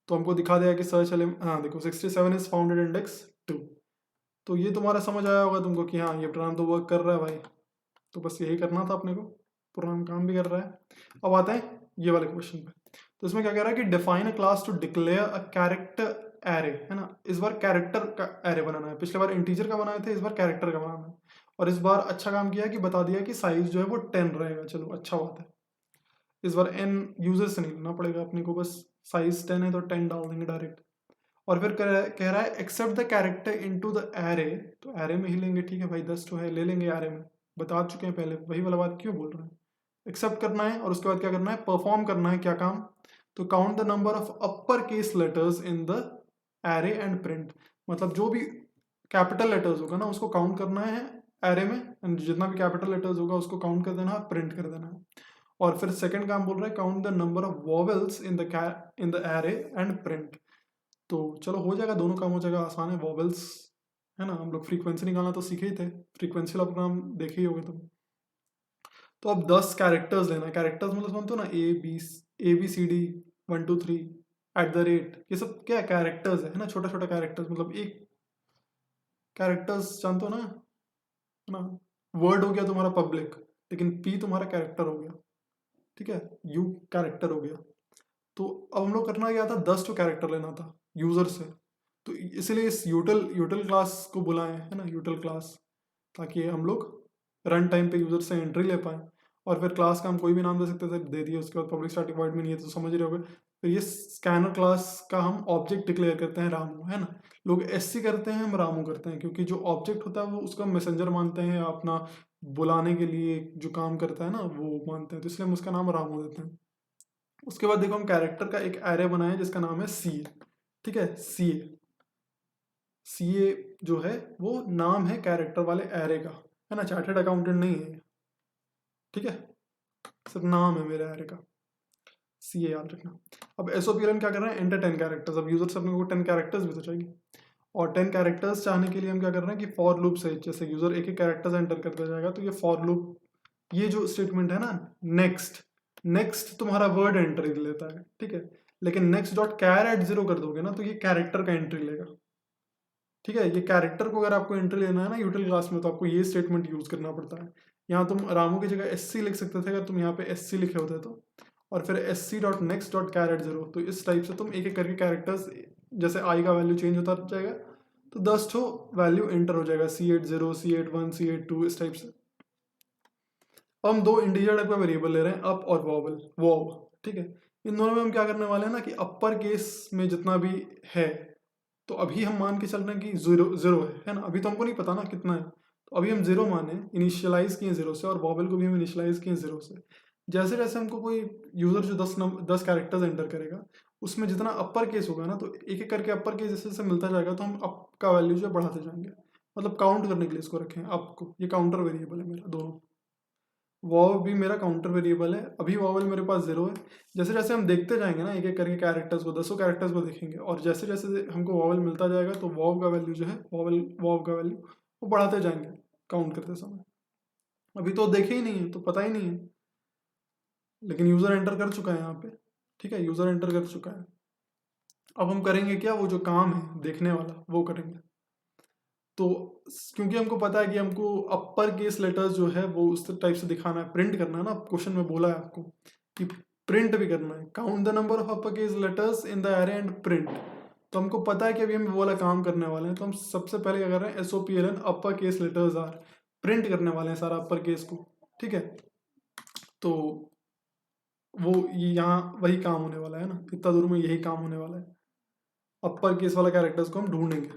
तो हमको दिखा दिया कि सर्च एलिमेंट, हाँ देखो 67 इज फाउंडेड इंडेक्स 2। तो ये तुम्हारा समझ आया होगा तुमको कि हाँ ये प्रोग्राम तो वर्क कर रहा है भाई, तो बस यही करना था अपने को, प्रोग्राम काम भी कर रहा है। अब आते हैं ये वाले क्वेश्चन पे। तो इसमें क्या कह रहा है कि define a class to declare a character array, है ना। इस बार कैरेक्टर का एरे बनाना है, पिछले बार इंटीजर का बनाए थे, इस बार कैरेक्टर का बनाना है। और इस बार अच्छा काम किया कि बता दिया कि साइज जो है वो 10 रहेगा, चलो अच्छा बात है। इस बार n यूजर से नहीं लेना पड़ेगा अपने को, बस साइज 10 है तो 10 डाल देंगे डायरेक्ट। और फिर कह रहा है accept the character into the array, तो एरे में ही लेंगे, ठीक है भाई 10 तो है ले लेंगे एरे में, बता चुके हैं पहले, वही वाला बात क्यों बोल रहे हैं। एक्सेप्ट करना है और उसके बाद क्या करना है, परफॉर्म करना है क्या काम, तो count the number of upper case letters in the array and print, मतलब जो भी कैपिटल लेटर्स होगा ना उसको काउंट करना है एरे में and जितना भी कैपिटल लेटर्स होगा उसको काउंट कर देना है और प्रिंट कर देना है। और फिर सेकंड काम बोल रहा है count the number of vowels in the array and print. तो चलो हो जाएगा, दोनों काम हो जाएगा, आसान है। वॉवेल्स है ना, हम लोग फ्रीक्वेंसी निकालना तो सीखे ही थे, फ्रीक्वेंसी वाला प्रोग्राम देखे ही होगे तुम। तो अब 10 कैरेक्टर्स लेना है। कैरेक्टर्स मतलब समझते हो ना, ए बी सी डी 1 2 3 @ ये सब क्या कैरेक्टर्स है ना, छोटा छोटा कैरेक्टर्स। मतलब एक कैरेक्टर्स जानते हो ना, है ना। वर्ड हो गया तुम्हारा पब्लिक, लेकिन पी तुम्हारा कैरेक्टर हो गया, ठीक है, यू कैरेक्टर हो गया। तो अब हम लोग करना क्या था, 10 तो कैरेक्टर लेना था यूजर से। तो इसलिए इस यूटिल क्लास को बुलाएं, है ना, यूटिल क्लास, ताकि हम लोग रन टाइम पे यूजर से एंट्री ले पाए। और फिर क्लास का हम कोई भी नाम दे सकते थे, दे दिए। उसके बाद पब्लिक स्टैटिक वॉइड में नहीं है तो समझ रहे होगे। फिर ये स्कैनर क्लास का हम ऑब्जेक्ट डिक्लेयर करते हैं रामू, है ना। लोग एससी करते हैं, हम रामू करते हैं, क्योंकि जो ऑब्जेक्ट होता है वो उसका मैसेंजर मानते हैं, अपना बुलाने के लिए जो काम करता है ना वो मानते हैं, तो इसलिए हम उसका नाम रामू देते हैं। उसके बाद देखो हम कैरेक्टर का एक एरे बनाए जिसका नाम है सी ए, ठीक है। सी ए जो है वो नाम है कैरेक्टर वाले एरे का, है ना, चार्टर्ड अकाउंटेंट नहीं है, ठीक है, सिर्फ नाम है मेरे एरे का। सी ए याद रखना। अब एसओपीएलएन क्या कर रहे हैं, एंटर 10 कैरेक्टर्स। अब यूजर से अपने को 10 कैरेक्टर्स भी तो चाहिए, और 10 कैरेक्टर्स चाहने के लिए हम क्या कर रहे हैं कि फॉर लूप से, जैसे यूजर एक एक कैरेक्टर्स एंटर करता जाएगा तो ये फॉर लूप, ये जो स्टेटमेंट है ना, नेक्स्ट तुम्हारा वर्ड एंट्री लेता है, ठीक है। लेकिन नेक्स्ट डॉट कैर @0 कर दोगे ना तो ये कैरेक्टर का एंट्री लेगा, ठीक है। ये कैरेक्टर को अगर आपको एंट्री लेना है ना यूटिल क्लास में, तो आपको ये स्टेटमेंट यूज करना पड़ता है। यहाँ तुम रामू की जगह एससी लिख सकते थे अगर तुम यहाँ पे एससी लिखे होते तो, और फिर sc.next.char@0। तो इस टाइप से तुम एक एक करके कैरेक्टर्स, जैसे आई का वैल्यू चेंज होता जाएगा तो 10 ठो वैल्यू एंटर हो जाएगा, C80 C81 C82 इस टाइप से। अब हम दो इंटीजर टाइप का वेरिएबल ले रहे हैं, अप और वॉव, ठीक है। इन दोनों में हम क्या करने वाले हैं ना कि अपर केस में जितना भी है, तो अभी हम मान के चल रहे हैं कि जीरो है ना। अभी तो हमको नहीं पता ना कितना है, तो अभी हम जीरो माने, इनिशियलाइज किए जीरो से, और वॉवेल को भी हम इनिशियलाइज किए जीरो से। जैसे जैसे हमको कोई यूजर जो 10 कैरेक्टर्स एंटर करेगा, उसमें जितना अपर केस होगा ना, तो एक एक करके अपर केस जैसे जैसे मिलता जाएगा तो हम अप का वैल्यू जो है बढ़ाते जाएंगे। मतलब काउंट करने के लिए इसको रखें अप को, ये काउंटर वेरिएबल है मेरा दोनों। वॉव भी मेरा काउंटर वेरिएबल है, अभी वॉवेल मेरे पास जीरो है। जैसे जैसे हम देखते जाएंगे ना एक एक करके कैरेक्टर्स को, 10 कैरेक्टर्स को देखेंगे, और जैसे जैसे हमको वॉवेल मिलता जाएगा तो वॉव का वैल्यू जो है, वॉव का वैल्यू वो बढ़ाते जाएंगे काउंट करते समय। अभी तो देखे ही नहीं है तो पता ही नहीं है, लेकिन यूजर एंटर कर चुका है यहाँ पे, ठीक है, यूजर एंटर कर चुका है। अब हम करेंगे क्या, वो जो काम है देखने वाला वो करेंगे। तो क्योंकि हमको पता है कि हमको अपर केस लेटर्स जो है वो उस टाइप से दिखाना है, प्रिंट करना है ना, क्वेश्चन में बोला है आपको कि प्रिंट भी करना है, count the number of upper case letters in the array and print. तो हमको पता है कि अभी हम वो वाला काम करने वाले हैं, तो हम सबसे पहले क्या कर रहे हैं, SOPLN upper case letters are, print करने वाले हैं सारा अपर केस को, ठीक है। तो वो यहाँ वही काम होने वाला है ना, इतना दूर में यही काम होने वाला है, अपर केस वाला कैरेक्टर्स को हम ढूंढेंगे।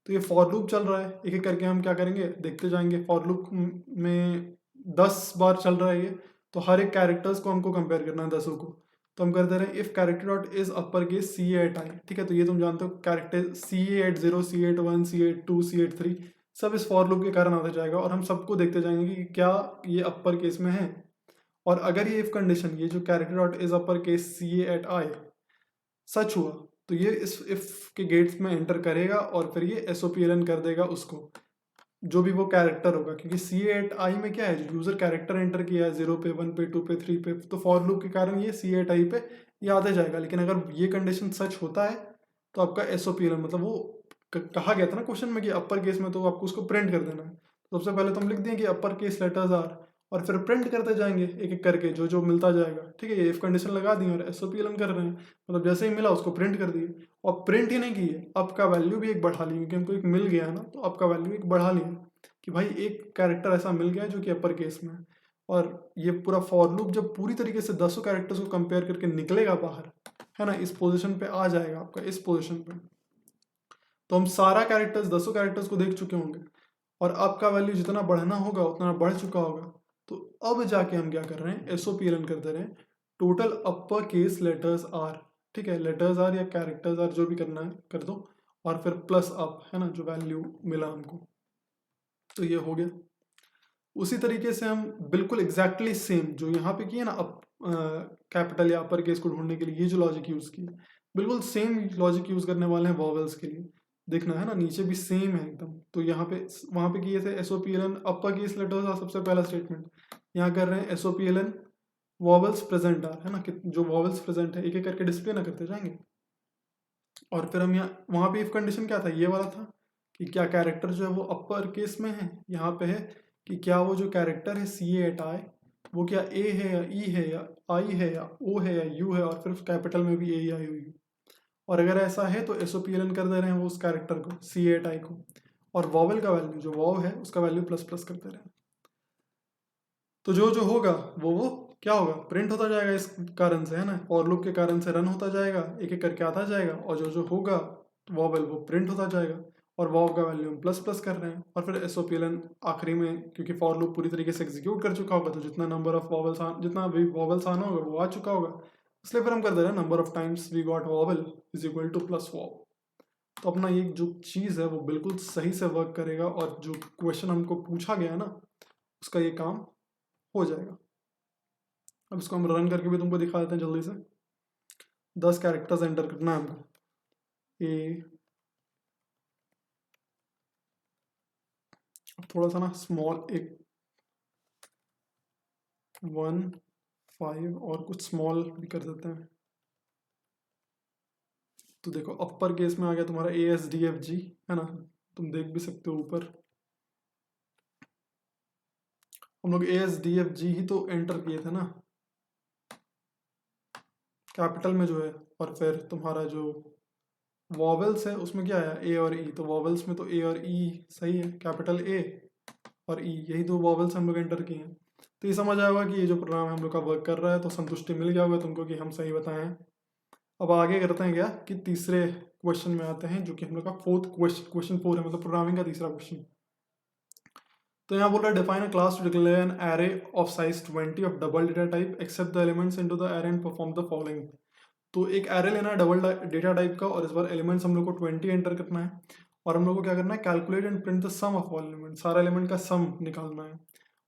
तो ये फॉर लूप चल रहा है, एक एक करके हम क्या करेंगे देखते जाएंगे। फॉर लूप में 10 बार चल रहा है ये, तो हर एक कैरेक्टर्स को हमको कंपेयर करना है 10 को। तो हम कर दे रहे हैं if character dot is upper case CA@i, ठीक है। तो ये तुम जानते हो character CA80 C81 C82 C83 सब इस फॉर लूप के कारण आता जाएगा, और हम सबको देखते जाएंगे कि क्या ये अपर केस में है। और अगर ये इफ कंडीशन, ये जो character dot is upper case CA@i सच हुआ, तो ये इस इफ के गेट्स में एंटर करेगा, और फिर ये SOPLN कर देगा उसको, जो भी वो कैरेक्टर होगा। क्योंकि CA@i में क्या है, जो यूजर कैरेक्टर एंटर किया है 0 पे 1 पे 2 पे 3 पे, तो फॉर लूप के कारण ये CA@i पे ये आते जाएगा। लेकिन अगर ये कंडीशन सच होता है तो आपका SOPLN, मतलब वो कहा गया था ना क्वेश्चन में कि अपर केस में, तो आपको उसको प्रिंट कर देना है। तो सबसे पहले तो हम लिख दें कि अपर केस लेटर्स आर, और फिर प्रिंट करते जाएंगे एक एक करके जो जो मिलता जाएगा, ठीक है। ये इफ कंडीशन लगा दी और SOPLN कर रहे हैं, मतलब जैसे ही मिला उसको प्रिंट कर दिए। और प्रिंट ही नहीं किए, अप का वैल्यू भी एक बढ़ा ली, क्योंकि हमको एक मिल गया है ना, तो अप का वैल्यू एक बढ़ा लिया कि भाई एक कैरेक्टर ऐसा मिल गया जो कि अपर केस में है। और ये पूरा फॉर लूप जब पूरी तरीके से 10 कैरेक्टर्स को कंपेयर करके निकलेगा बाहर, है ना, इस पोजीशन पे आ जाएगा आपका, इस पोजीशन पे, तो हम सारा कैरेक्टर्स 10 कैरेक्टर्स को देख चुके होंगे, और अब का वैल्यू जितना बढ़ना होगा उतना बढ़ चुका होगा। तो अब जाके हम क्या कर रहे हैं, SOPLN कर दे रहे हैं total upper case letters are, ठीक है, लेटर्स आर या कैरेक्टर्स आर जो भी करना है कर दो, और फिर प्लस अप, है ना, जो वैल्यू मिला हमको। तो ये हो गया। उसी तरीके से हम बिल्कुल एग्जैक्टली सेम जो यहाँ पे किया ना, अप कैपिटल या अपर केस को ढूंढने के लिए ये जो लॉजिक यूज़ किया, बिल्कुल सेम लॉजिक यूज़ करने वाले हैं वॉवेल्स के लिए। देखना है ना, नीचे भी सेम है एकदम। तो यहाँ पे वहाँ पे किए थे SOPLN अपर केस लेटर था सबसे पहला स्टेटमेंट, यहाँ कर रहे हैं SOPLN वॉवेल्स प्रेजेंट आर, है ना, कि जो वॉवेल्स प्रेजेंट है एक एक करके डिस्प्ले ना करते जाएंगे। और फिर हम यहाँ, वहाँ पे इफ कंडीशन क्या था, ये वाला था कि क्या कैरेक्टर जो है वो अपर केस में है, यहाँ पे है कि क्या वो जो कैरेक्टर है CA@I वो क्या A है या E है या I है या O है या U है, और फिर कैपिटल में भी A या U। और अगर ऐसा है तो SOPLN कर दे रहे हैं वो उस कैरेक्टर को, CA@I को, और वॉवेल का वैल्यू जो वॉव है उसका वैल्यू प्लस प्लस करते रहे हैं। तो जो जो होगा वो क्या होगा, प्रिंट होता जाएगा इस कारण से, है ना, और लूप के कारण से रन होता जाएगा, एक एक करके आता जाएगा, और जो जो होगा वॉवेल वो प्रिंट होता जाएगा, और वॉव का वैल्यू हम प्लस प्लस कर रहे हैं। और फिर SOPLN आखिरी में, क्योंकि फॉर लूप पूरी तरीके से एग्जीक्यूट कर चुका होगा, तो जितना नंबर ऑफ वॉवेल्स जितना भी वॉवेल्स आना होगा वो आ चुका होगा, इसलिए फिर हम कर दे रहे हैं number of times we got vowel is equal to plus vow. तो अपना ये जो चीज़ है वो बिल्कुल सही से वर्क करेगा, और जो क्वेश्चन हमको पूछा गया है ना उसका ये काम हो जाएगा। अब इसको हम रन करके भी तुमको दिखा देते हैं जल्दी से। 10 कैरेक्टर्स एंटर करना है हमको। अब थोड़ा सा ना स्मॉल, एक 1 5 और कुछ स्मॉल भी कर देते हैं। तो देखो अपर केस में आ गया तुम्हारा ASDFG, है ना, तुम देख भी सकते हो ऊपर। हम लोग ASDFG ही तो एंटर किए थे ना कैपिटल में जो है, और फिर तुम्हारा जो वॉवेल्स है उसमें क्या आया, A और E। तो वॉवेल्स में तो A और E सही है, कैपिटल A और E यही दो वॉवेल्स हम लोग एंटर किए हैं। तो ये समझ आया होगा कि ये जो प्रोग्राम हम लोग का वर्क कर रहा है, तो संतुष्टि मिल गया होगा तुमको कि हम सही बताए हैं। अब आगे करते हैं क्या कि तीसरे क्वेश्चन में आते हैं, जो कि हम लोग का फोर्थ क्वेश्चन 4 है, मतलब प्रोग्रामिंग का तीसरा क्वेश्चन। तो यहाँ बोल रहा है define a class to declare an array of size 20 of double data type accept the elements into the array and perform the following. तो एक एरे लेना है डबल डेटा टाइप का, और इस बार एलिमेंट्स हम लोग को 20 एंटर करना है, और हम लोग को क्या करना है, calculate and print the sum of all element, सारा एलिमेंट का सम निकालना है।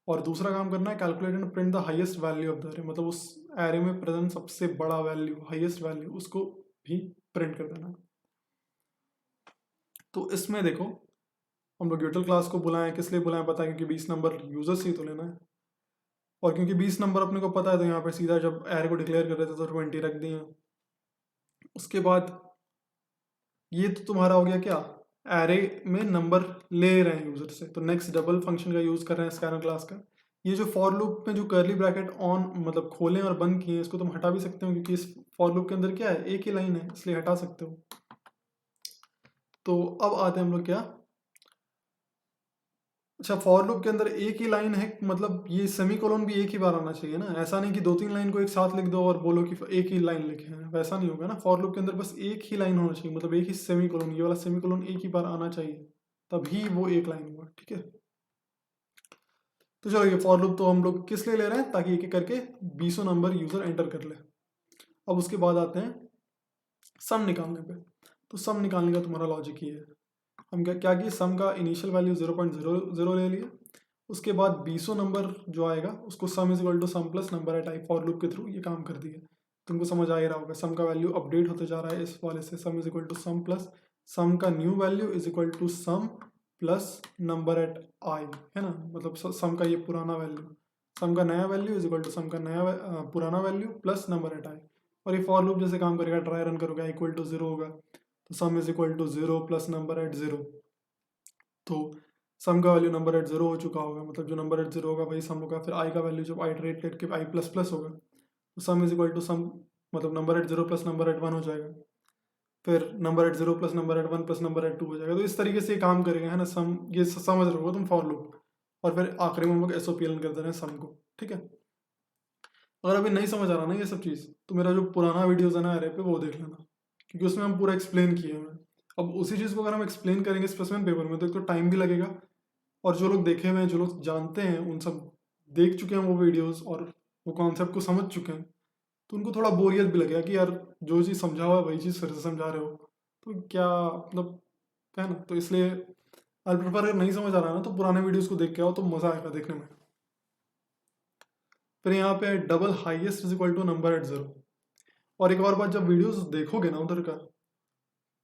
और दूसरा काम करना है calculate and print the highest value of the array, मतलब उस एरे में प्रेजेंट सबसे बड़ा वैल्यू, हाईएस्ट वैल्यू, उसको भी प्रिंट कर देना है। तो इसमें देखो हम लोग यूटिल क्लास को बुलाएं, किस लिए बुलाएं पता है, क्योंकि 20 नंबर यूजर्स ही तो लेना है, और क्योंकि 20 नंबर अपने को पता है तो यहाँ पे सीधा जब एरे को डिक्लेयर कर रहे थे तो 20 रख दिए। उसके बाद ये तो तुम्हारा हो गया क्या, एरे में नंबर ले रहे हैं यूजर से, तो नेक्स्ट डबल फंक्शन का यूज कर रहे हैं स्कैनर क्लास का। ये जो फॉर लूप में जो कर्ली ब्रैकेट ऑन मतलब खोले और बंद किए, इसको तुम हटा भी सकते हो, क्योंकि इस फॉर लूप के अंदर क्या है, एक ही लाइन है, इसलिए हटा सकते हो। तो अब आते हैं हम लोग क्या, अच्छा फॉर लूप के अंदर एक ही लाइन है, मतलब ये सेमीकोलन भी एक ही बार आना चाहिए ना, ऐसा नहीं कि दो तीन लाइन को एक साथ लिख दो और बोलो कि एक ही लाइन लिखे हैं, वैसा नहीं होगा ना। फॉर लूप के अंदर बस एक ही लाइन होना चाहिए, मतलब एक ही सेमीकोलन, ये वाला सेमीकोलन एक ही बार आना चाहिए, तभी वो एक लाइन हुआ, ठीक है। तो चलो ये फॉर लूप तो हम लोग किस लिए ले रहे हैं, ताकि एक एक करके 20 नंबर यूजर एंटर कर ले। अब उसके बाद आते हैं सम निकालने पे। तो सम निकालने का तुम्हारा लॉजिक ये है, हम क्या किए, सम का इनिशियल वैल्यू 0.00 ले लिया, उसके बाद 20 नंबर जो आएगा उसको sum is equal to sum plus number है टाइप फॉर लूप के थ्रू ये काम कर दिया। तुमको समझ आ ही रहा होगा, सम का वैल्यू अपडेट होते जा रहा है इस वाले से, sum is equal to sum plus sum का new value is equal to sum plus number at I, है ना, मतलब सम का ये पुराना वैल्यू, सम का नया value is equal to sum का नया पुराना value plus number at I. और ये फॉर लूप जैसे काम करेगा, ट्राई रन करोगे इक्वल टू 0 होगा, तो sum is equal to 0 plus number at 0। तो सम का वैल्यू नंबर एट 0 हो चुका होगा, मतलब जो नंबर एट 0 होगा वही सम होगा। फिर आई का वैल्यू जब आइटरेट करके आई प्लस प्लस होगा, तो sum is equal to sum, मतलब number at 0 plus number at 1 हो जाएगा, फिर number at 0 plus number at 1 plus number at 2 हो जाएगा। तो इस तरीके से ये काम करेगा, है ना, सम, ये समझ रहे हो तुम फॉर लूप। और फिर आखिरी में हम लोग SOPLN कर दे रहे हैं सम को, ठीक है। अगर अभी नहीं समझ आ रहा ना ये सब चीज़, तो मेरा जो पुराना वीडियोज़ है ना एरे पे वो देख लेना, क्योंकि उसमें हम पूरा एक्सप्लेन किए हैं। अब उसी चीज़ को अगर हम एक्सप्लेन करेंगे स्पेसिमेन पेपर में, तो एक तो टाइम भी लगेगा, और जो लोग देखे हुए हैं, जो लोग जानते हैं, उन सब देख चुके हैं वो वीडियोस और वो कॉन्सेप्ट को समझ चुके हैं, तो उनको थोड़ा बोरियत भी लगेगा कि यार जो चीज़ समझा हुआ है वही चीज़ फिर से समझा रहे हो, तो क्या मतलब, है ना। तो इसलिए आई प्रेफर, अगर नहीं समझ आ रहा है ना तो पुराने वीडियोस को देख के आओ, तो मज़ा आएगा देखने में। फिर यहाँ पे double highest is equal to number at 0। और एक और बात, जब वीडियोस देखोगे ना उधर का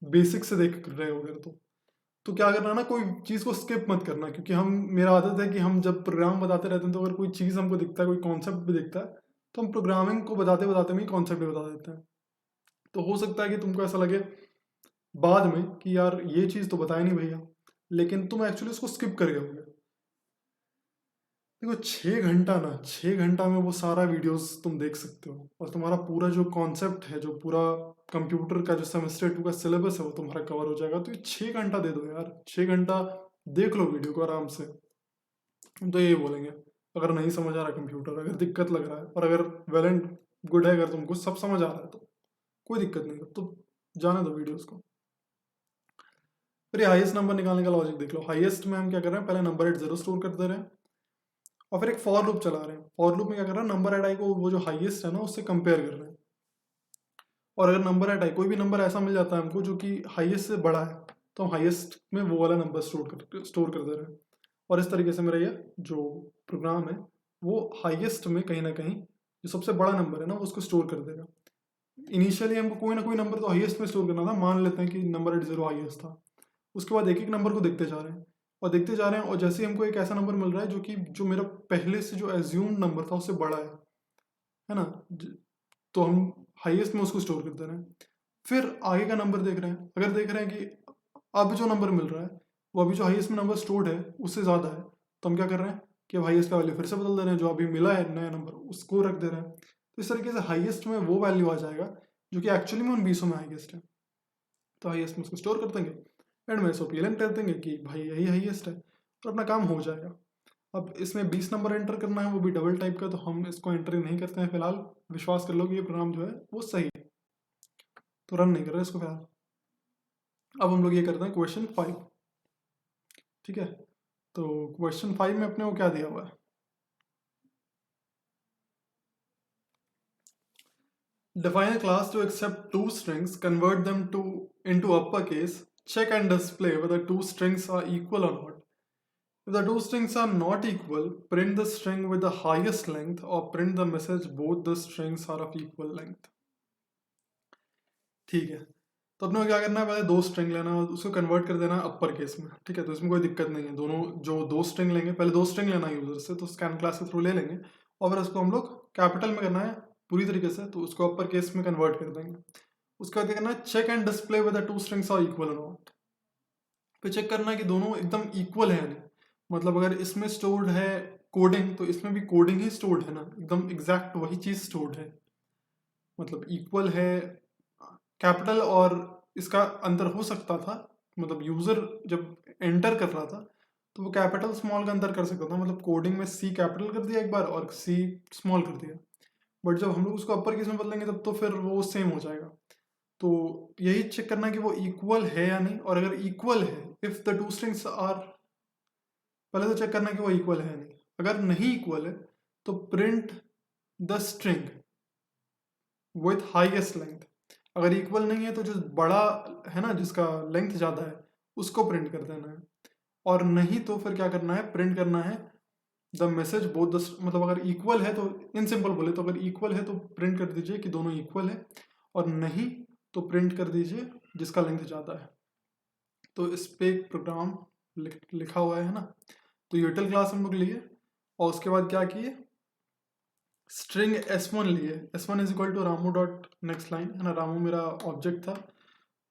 बेसिक से देख रहे हो अगर तो क्या करना ना, कोई चीज़ को स्किप मत करना, क्योंकि हम मेरा आदत है कि हम जब प्रोग्राम बताते रहते हैं तो अगर कोई चीज़ हमको दिखता है, कोई कॉन्सेप्ट भी दिखता है, तो हम प्रोग्रामिंग को बताते बताते में ही कॉन्सेप्ट भी बता देते हैं। तो हो सकता है कि तुमको ऐसा लगे बाद में कि यार ये चीज़ तो बताया नहीं भैया, लेकिन तुम एक्चुअली उसको स्किप कर गए होगे। देखो 6 घंटा ना, 6 घंटा में वो सारा वीडियोस तुम देख सकते हो, और तुम्हारा पूरा जो कॉन्सेप्ट है, जो पूरा कंप्यूटर का जो सेमेस्टर 2 का सिलेबस है वो तुम्हारा कवर हो जाएगा। तो ये 6 घंटा दे दो यार, 6 घंटा देख लो वीडियो को आराम से। हम तो यही बोलेंगे, अगर नहीं समझ आ रहा कंप्यूटर, अगर दिक्कत लग रहा है, और अगर वेल एंड गुड है, अगर तुमको सब समझ आ रहा है तो कोई दिक्कत नहीं है, तो जाने दो वीडियोस को। फिर ये हाईएस्ट नंबर निकालने का लॉजिक देख लो। हाईएस्ट में हम क्या कर रहे हैं, पहले नंबर एट 0 स्टोर कर दे रहे हैं, और फिर एक फॉर लूप चला रहे हैं। फॉर लूप में क्या कर रहे हैं, नंबर एट आई को वो जो हाईएस्ट है ना उससे कंपेयर कर रहे हैं। और अगर नंबर एट आई कोई भी नंबर ऐसा मिल जाता है हमको जो कि हाईएस्ट से बड़ा है, तो हम हाईएस्ट में वो वाला नंबर स्टोर कर दे रहे हैं। और इस तरीके से मेरा ये जो प्रोग्राम है वो हाईएस्ट में कहीं ना कहीं जो सबसे बड़ा नंबर है ना उसको स्टोर कर देगा। इनिशियली हमको कोई ना कोई नंबर तो हाईएस्ट में स्टोर करना था, मान लेते हैं कि नंबर एट 0 हाईएस्ट था। उसके बाद एक एक नंबर को देखते जा रहे हैं और देखते जा रहे हैं, और जैसे ही हमको एक ऐसा नंबर मिल रहा है जो कि जो मेरा पहले से जो एज्यूम्ड नंबर था उससे बड़ा है ना, तो हम हाईएस्ट में उसको स्टोर कर दे रहे हैं। फिर आगे का नंबर देख रहे हैं, अगर देख रहे हैं कि अब जो नंबर मिल रहा है वो अभी जो हाईएस्ट में नंबर स्टोर्ड है उससे ज़्यादा है, तो हम क्या कर रहे हैं कि अब हाईएस्ट का वैल्यू फिर से बदल दे रहे हैं, जो अभी मिला है नया नंबर उसको रख दे रहे हैं। तो इस तरीके से हाईएस्ट में वो वैल्यू आ जाएगा जो कि एक्चुअली में उन 20 में हाईएस्ट है, तो हाईएस्ट में उसको स्टोर कर देंगे, एंड में इसको पीएलएन कर देंगे कि भाई यही हाईएस्ट है, तो अपना काम हो जाएगा। अब इसमें 20 नंबर एंटर करना है, वो भी डबल टाइप का, तो हम इसको एंटर नहीं करते हैं फिलहाल। विश्वास कर लो कि ये प्रोग्राम जो है वो सही है, तो रन नहीं कर रहे इसको फिलहाल। अब हम लोग ये करते हैं क्वेश्चन 5, ठीक है। तो क्वेश्चन 5 में अपने को क्या दिया हुआ है, define a class to accept two strings, convert them into uppercase, check and display whether two strings are equal or not. If the two strings are not equal, print the string with the highest length or print the message both the strings are of equal length. ठीक है, तो अपने को क्या करना है, पहले दो स्ट्रिंग लेना है, उसको कन्वर्ट कर देना है अपर केस में, ठीक है। तो इसमें कोई दिक्कत नहीं है, दोनों जो दो स्ट्रिंग लेंगे, पहले दो स्ट्रिंग लेना है यूजर से, तो स्कैन क्लास के थ्रू ले लेंगे, और फिर उसको हम लोग कैपिटल में करना है पूरी तरीके से, तो उसको अपर केस में कन्वर्ट कर देंगे। उसके बाद क्या करना है, check and display with the two strings are equal और नॉट। फिर चेक करना है कि दोनों एकदम इक्वल है, नहीं मतलब अगर इसमें स्टोर्ड है कोडिंग तो इसमें भी कोडिंग ही स्टोर्ड है ना, एकदम एग्जैक्ट वही चीज स्टोर्ड है, मतलब इक्वल है। कैपिटल और इसका अंतर हो सकता था, मतलब यूजर जब एंटर कर रहा था तो वो कैपिटल स्मॉल का अंतर कर सकता था, मतलब कोडिंग में सी कैपिटल कर दिया एक बार और सी स्मॉल कर दिया, बट जब हम लोग उसको अपर केस में बदलेंगे तब तो फिर वो सेम हो जाएगा। तो यही चेक करना है कि वो इक्वल है या नहीं, और अगर इक्वल है, if the two strings are, पहले तो चेक करना है कि वो इक्वल है या नहीं। अगर नहीं इक्वल है तो print the string with highest length. अगर इक्वल नहीं है तो जो बड़ा है ना, जिसका लेंथ ज़्यादा है उसको प्रिंट कर देना है, और नहीं तो फिर क्या करना है, प्रिंट करना है द मैसेज बोथ द, मतलब अगर इक्वल है तो इन सिंपल बोले तो अगर इक्वल है तो प्रिंट कर दीजिए कि दोनों इक्वल है, और नहीं तो प्रिंट कर दीजिए जिसका लेंथ ज़्यादा है। तो इस पे एक प्रोग्राम लिखा हुआ है ना, तो यूटिल क्लास हम लोग लिए, और उसके बाद क्या किए, स्ट्रिंग s1 लिए, s1 is equal to Ramu dot next line, है ना, रामू मेरा ऑब्जेक्ट था,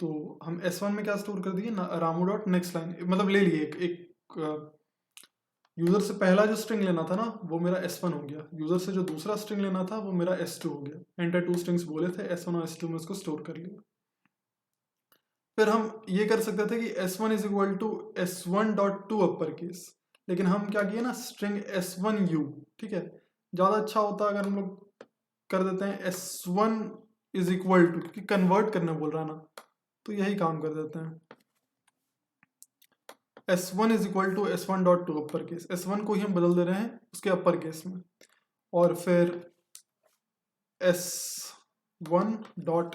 तो हम s1 में क्या स्टोर कर दिए ना, रामू डॉट नेक्स्ट लाइन, मतलब ले लिए एक यूजर से पहला जो स्ट्रिंग लेना था ना वो मेरा s1 हो गया, यूजर से जो दूसरा स्ट्रिंग लेना था वो मेरा s2 हो गया। एंटर टू स्ट्रिंग्स बोले थे, s1 और s2 में उसको स्टोर कर लिया। फिर हम ये कर सकते थे कि s1 is equal to s1 dot to upper case, लेकिन हम क्या किए ना, स्ट्रिंग s1u, ठीक है, ज़्यादा अच्छा होता अगर हम लोग कर देते हैं s1 इज इक्वल टू, क्योंकि कन्वर्ट करने बोल रहा है ना, तो यही काम कर देते हैं, s1 is equal to s1 dot to upper case, s1 को ही हम बदल दे रहे हैं उसके अपर केस में, और फिर s1 डॉट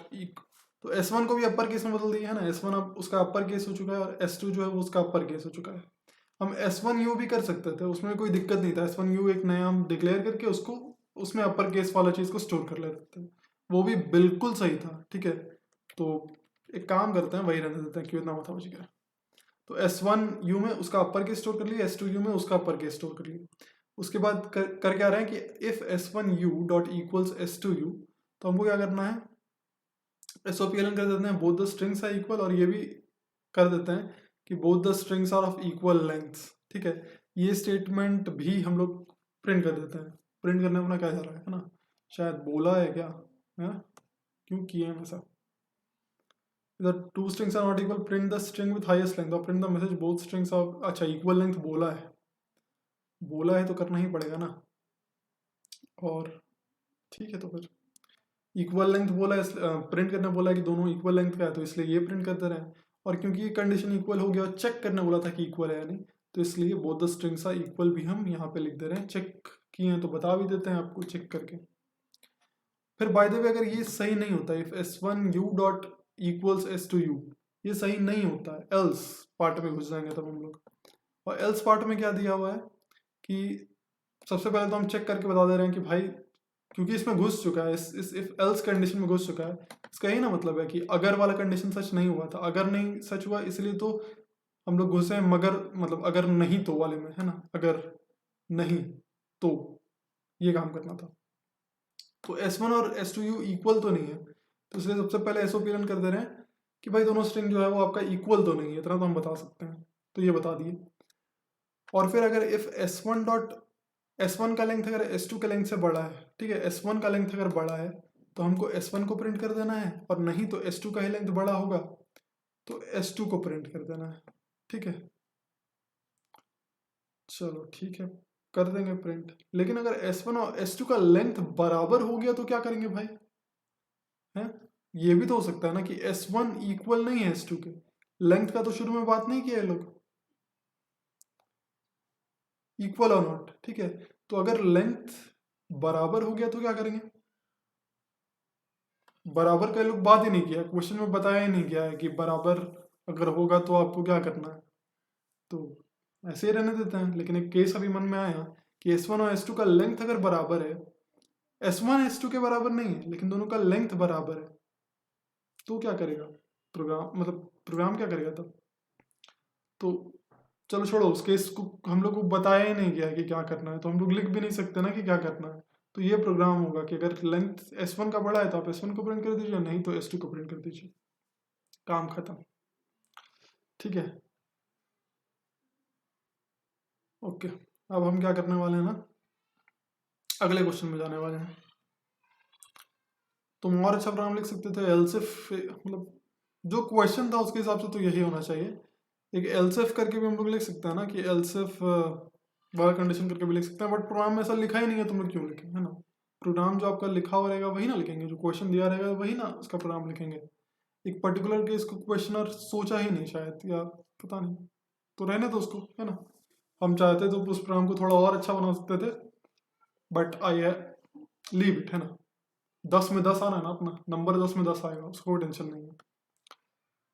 तो s1 को भी अपर केस में बदल दिया है ना, s1 अब उसका अपर केस हो चुका है, और s2 जो है वो उसका अपर केस हो चुका है। हम s1u भी कर सकते थे, उसमें कोई दिक्कत नहीं था, s1u एक नया हम डिक्लेयर करके उसको उसमें अपर केस वाला चीज़ को स्टोर कर लेते थे। वो भी बिल्कुल सही था, ठीक है। तो एक काम करते हैं, वही रहने देते हैं, क्यों इतना माथा है। तो S1 U में उसका अपर केस स्टोर कर लिया, S2 U में उसका अपर केस स्टोर कर लिया। उसके बाद कर क्या रहे हैं कि if S1U dot equals S2U, तो हमको क्या करना है, SOPLN कर देते हैं both the strings are equal, और ये भी कर देते हैं कि both the strings are of equal lengths, ठीक है। ये स्टेटमेंट भी हम लोग प्रिंट कर देते हैं। प्रिंट करने अपना क्या जा रहा है ना, शायद बोला है क्या है, क्यों किए हैं ऐसा। The two strings are not equal, print the string with highest length, और print the message both strings are, अच्छा इक्वल लेंथ बोला है तो करना ही पड़ेगा ना। और ठीक है, तो फिर इक्वल लेंथ बोला है, प्रिंट करने बोला है कि दोनों इक्वल लेंथ का है, तो इसलिए ये प्रिंट करते रहे। और क्योंकि ये कंडीशन इक्वल हो गया और चेक करने बोला था कि इक्वल है या नहीं, तो इसलिए both the strings are equal भी हम यहाँ पे लिख दे रहे हैं। चेक किए हैं तो बता भी देते हैं आपको चेक करके। फिर बाय द वे अगर ये सही नहीं होता, if S1U dot equals S2U, ये सही नहीं होता है, एल्स पार्ट में घुस जाएंगे तब हम लोग। और एल्स पार्ट में क्या दिया हुआ है कि सबसे पहले तो हम चेक करके बता दे रहे हैं कि भाई, क्योंकि इसमें घुस चुका है, इस इफ एल्स कंडीशन में घुस चुका है, इसका यही ना मतलब है कि अगर वाला कंडीशन सच नहीं हुआ था, अगर नहीं सच हुआ इसलिए तो हम लोग घुसे हैं, मगर मतलब अगर नहीं तो वाले में, है ना, अगर नहीं तो ये काम करना था। तो S1 और S2U इक्वल तो नहीं है, तो इसलिए सबसे पहले SOPLN कर दे रहे हैं कि भाई दोनों स्ट्रिंग जो है वो आपका इक्वल तो नहीं है, इतना तो हम बता सकते हैं, तो ये बता दिए। और फिर अगर इफ S1 का लेंथ अगर S2 के लेंथ से बड़ा है, ठीक है, S1 का लेंथ अगर बड़ा है तो हमको S1 को प्रिंट कर देना है, और नहीं तो S2 का ही लेंथ बड़ा होगा तो S2 को प्रिंट कर देना है, ठीक है। चलो ठीक है, कर देंगे प्रिंट। लेकिन अगर S1 और S2 का लेंथ बराबर हो गया तो क्या करेंगे भाई, है। ये भी तो हो सकता है ना कि S1 इक्वल नहीं है S2 के, लेंथ का तो शुरू में बात नहीं किया है लोग, इक्वल और नॉट, ठीक है। तो अगर लेंथ बराबर हो गया तो क्या करेंगे, बराबर का लोग बात ही नहीं किया, क्वेश्चन में बताया ही नहीं गया है कि बराबर अगर होगा तो आपको क्या करना है, तो ऐसे ही रहने देते हैं। लेकिन एक केस अभी मन में आया कि S1 और S2 का लेंथ अगर बराबर है, S1 S2 के बराबर नहीं है लेकिन दोनों का लेंथ बराबर है, तो क्या करेगा प्रोग्राम, मतलब प्रोग्राम क्या करेगा तब। तो चलो छोड़ो, उस केस को हम लोग को बताया ही नहीं गया कि क्या करना है, तो हम लोग लिख भी नहीं सकते ना कि क्या करना है। तो ये प्रोग्राम होगा कि अगर लेंथ S1 का बड़ा है तो आप S1 को प्रिंट कर दीजिए, नहीं तो S2 को प्रिंट कर दीजिए, काम खत्म, ठीक है। ओके, अब हम क्या करने वाले हैं ना, अगले क्वेश्चन में जाने वाले हैं। तुम और अच्छा प्रोग्राम लिख सकते थे, एल्सिफ, मतलब जो क्वेश्चन था उसके हिसाब से तो यही होना चाहिए। एक एल्सिफ करके भी हम लोग लिख सकते हैं ना, कि एल्सिफ वाला कंडीशन करके भी लिख सकते हैं, बट प्रोग्राम में ऐसा लिखा ही नहीं है, तुम लोग क्यों लिखें, है ना। प्रोग्राम जो आपका लिखा हुआ रहेगा वही ना लिखेंगे, जो क्वेश्चन दिया रहेगा वही ना उसका प्रोग्राम लिखेंगे। एक पर्टिकुलर केस को क्वेश्चनर सोचा ही नहीं शायद, या पता नहीं, तो रहने दो उसको, है ना। हम चाहते तो उस प्रोग्राम को थोड़ा और अच्छा बना सकते थे, बट आई लीव इट, है ना। 10 में 10 आना है ना, अपना नंबर 10 में 10 आएगा, उसको कोई टेंशन नहीं है।